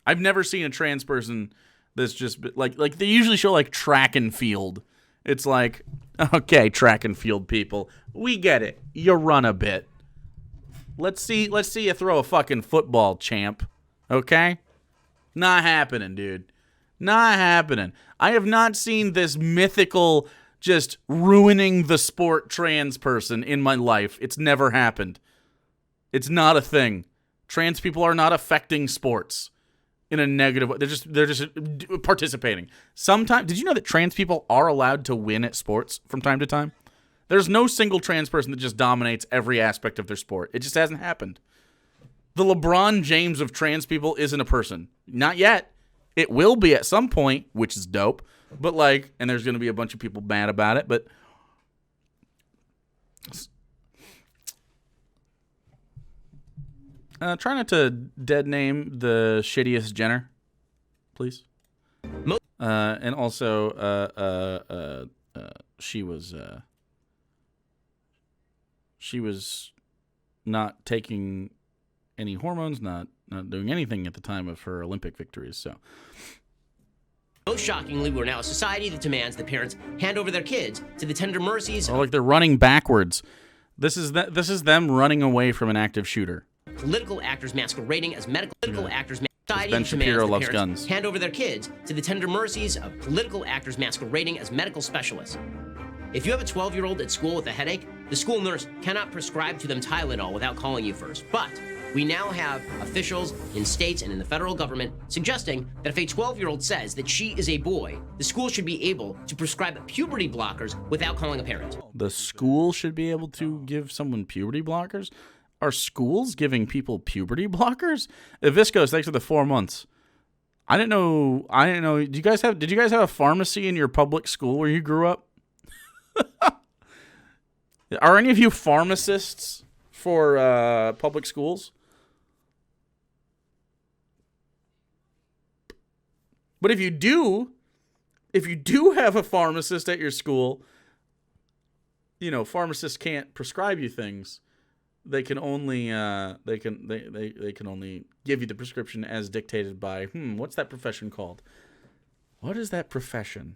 [SPEAKER 1] I've never seen a trans person that's just like they usually show like track and field. It's like, okay, track and field people, we get it. You run a bit. Let's see you throw a fucking football, champ. Okay? Not happening, dude. Not happening. I have not seen this mythical just ruining the sport trans person in my life. It's never happened. It's not a thing. Trans people are not affecting sports in a negative way. They're just participating. Sometimes, did you know that trans people are allowed to win at sports from time to time? There's no single trans person that just dominates every aspect of their sport. It just hasn't happened. The LeBron James of trans people isn't a person. Not yet. It will be at some point, which is dope. But and there's going to be a bunch of people mad about it, but try not to dead name the shittiest Jenner, please. And also, she was not taking any hormones, not doing anything at the time of her Olympic victories. So,
[SPEAKER 2] most shockingly, we're now a society that demands that parents hand over their kids to the tender mercies.
[SPEAKER 1] Or they're running backwards. This is them running away from an active shooter.
[SPEAKER 2] Political actors masquerading as medical actors. Society
[SPEAKER 1] Ben Shapiro
[SPEAKER 2] demands
[SPEAKER 1] loves
[SPEAKER 2] that
[SPEAKER 1] guns.
[SPEAKER 2] parents hand over their kids to the tender mercies of political actors masquerading as medical specialists. If you have a 12-year-old at school with a headache, the school nurse cannot prescribe to them Tylenol without calling you first. But we now have officials in states and in the federal government suggesting that if a 12-year-old says that she is a boy, the school should be able to prescribe puberty blockers without calling a parent.
[SPEAKER 1] The school should be able to give someone puberty blockers? Are schools giving people puberty blockers? Viscos, thanks for the 4 months. I didn't know. Did you guys have a pharmacy in your public school where you grew up? Are any of you pharmacists for public schools? But if you do have a pharmacist at your school, pharmacists can't prescribe you things. They can only they can only give you the prescription as dictated by what's that profession called? What is that profession?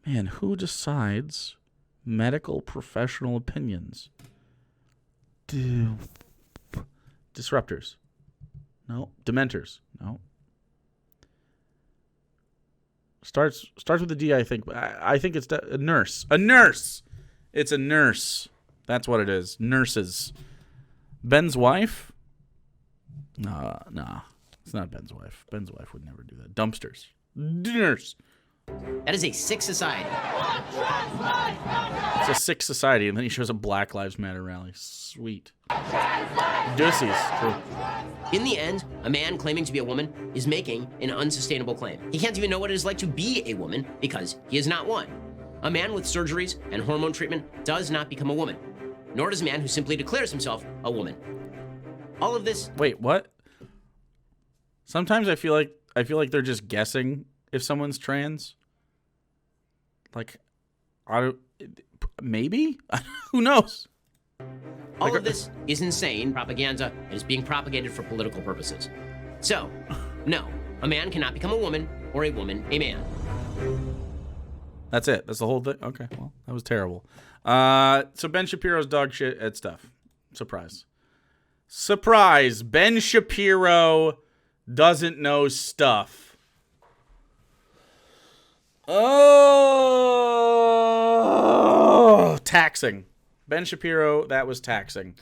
[SPEAKER 1] Man, who decides medical professional opinions? Disruptors. No. Dementors. No. Starts with a D, I think. I think it's a nurse. A nurse. It's a nurse. That's what it is. Nurses. Ben's wife? Nah. It's not Ben's wife. Ben's wife would never do that. Dumpsters. Nurse.
[SPEAKER 2] That is a sick society.
[SPEAKER 1] It's a sick society, and then he shows a Black Lives Matter rally. Sweet. Dussies. True.
[SPEAKER 2] In the end, a man claiming to be a woman is making an unsustainable claim. He can't even know what it is like to be a woman because he is not one. A man with surgeries and hormone treatment does not become a woman, nor does a man who simply declares himself a woman. All of this.
[SPEAKER 1] Wait, what? Sometimes I feel like they're just guessing if someone's trans. Maybe? Who knows?
[SPEAKER 2] All of this is insane propaganda and is being propagated for political purposes. So, no, a man cannot become a woman or a woman a man.
[SPEAKER 1] That's it. That's the whole thing. Okay, well, that was terrible. So Ben Shapiro's dog shit at stuff. Surprise. Ben Shapiro doesn't know stuff. Oh, taxing. Ben Shapiro, that was taxing.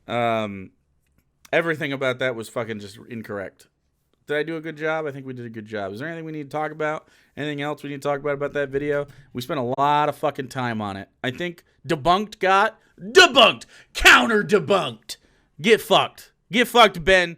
[SPEAKER 1] Everything about that was fucking just incorrect. Did I do a good job? I think we did a good job. Is there anything we need to talk about? Anything else we need to talk about that video? We spent a lot of fucking time on it. I think Debunked got debunked. Counter debunked. Get fucked. Get fucked, Ben.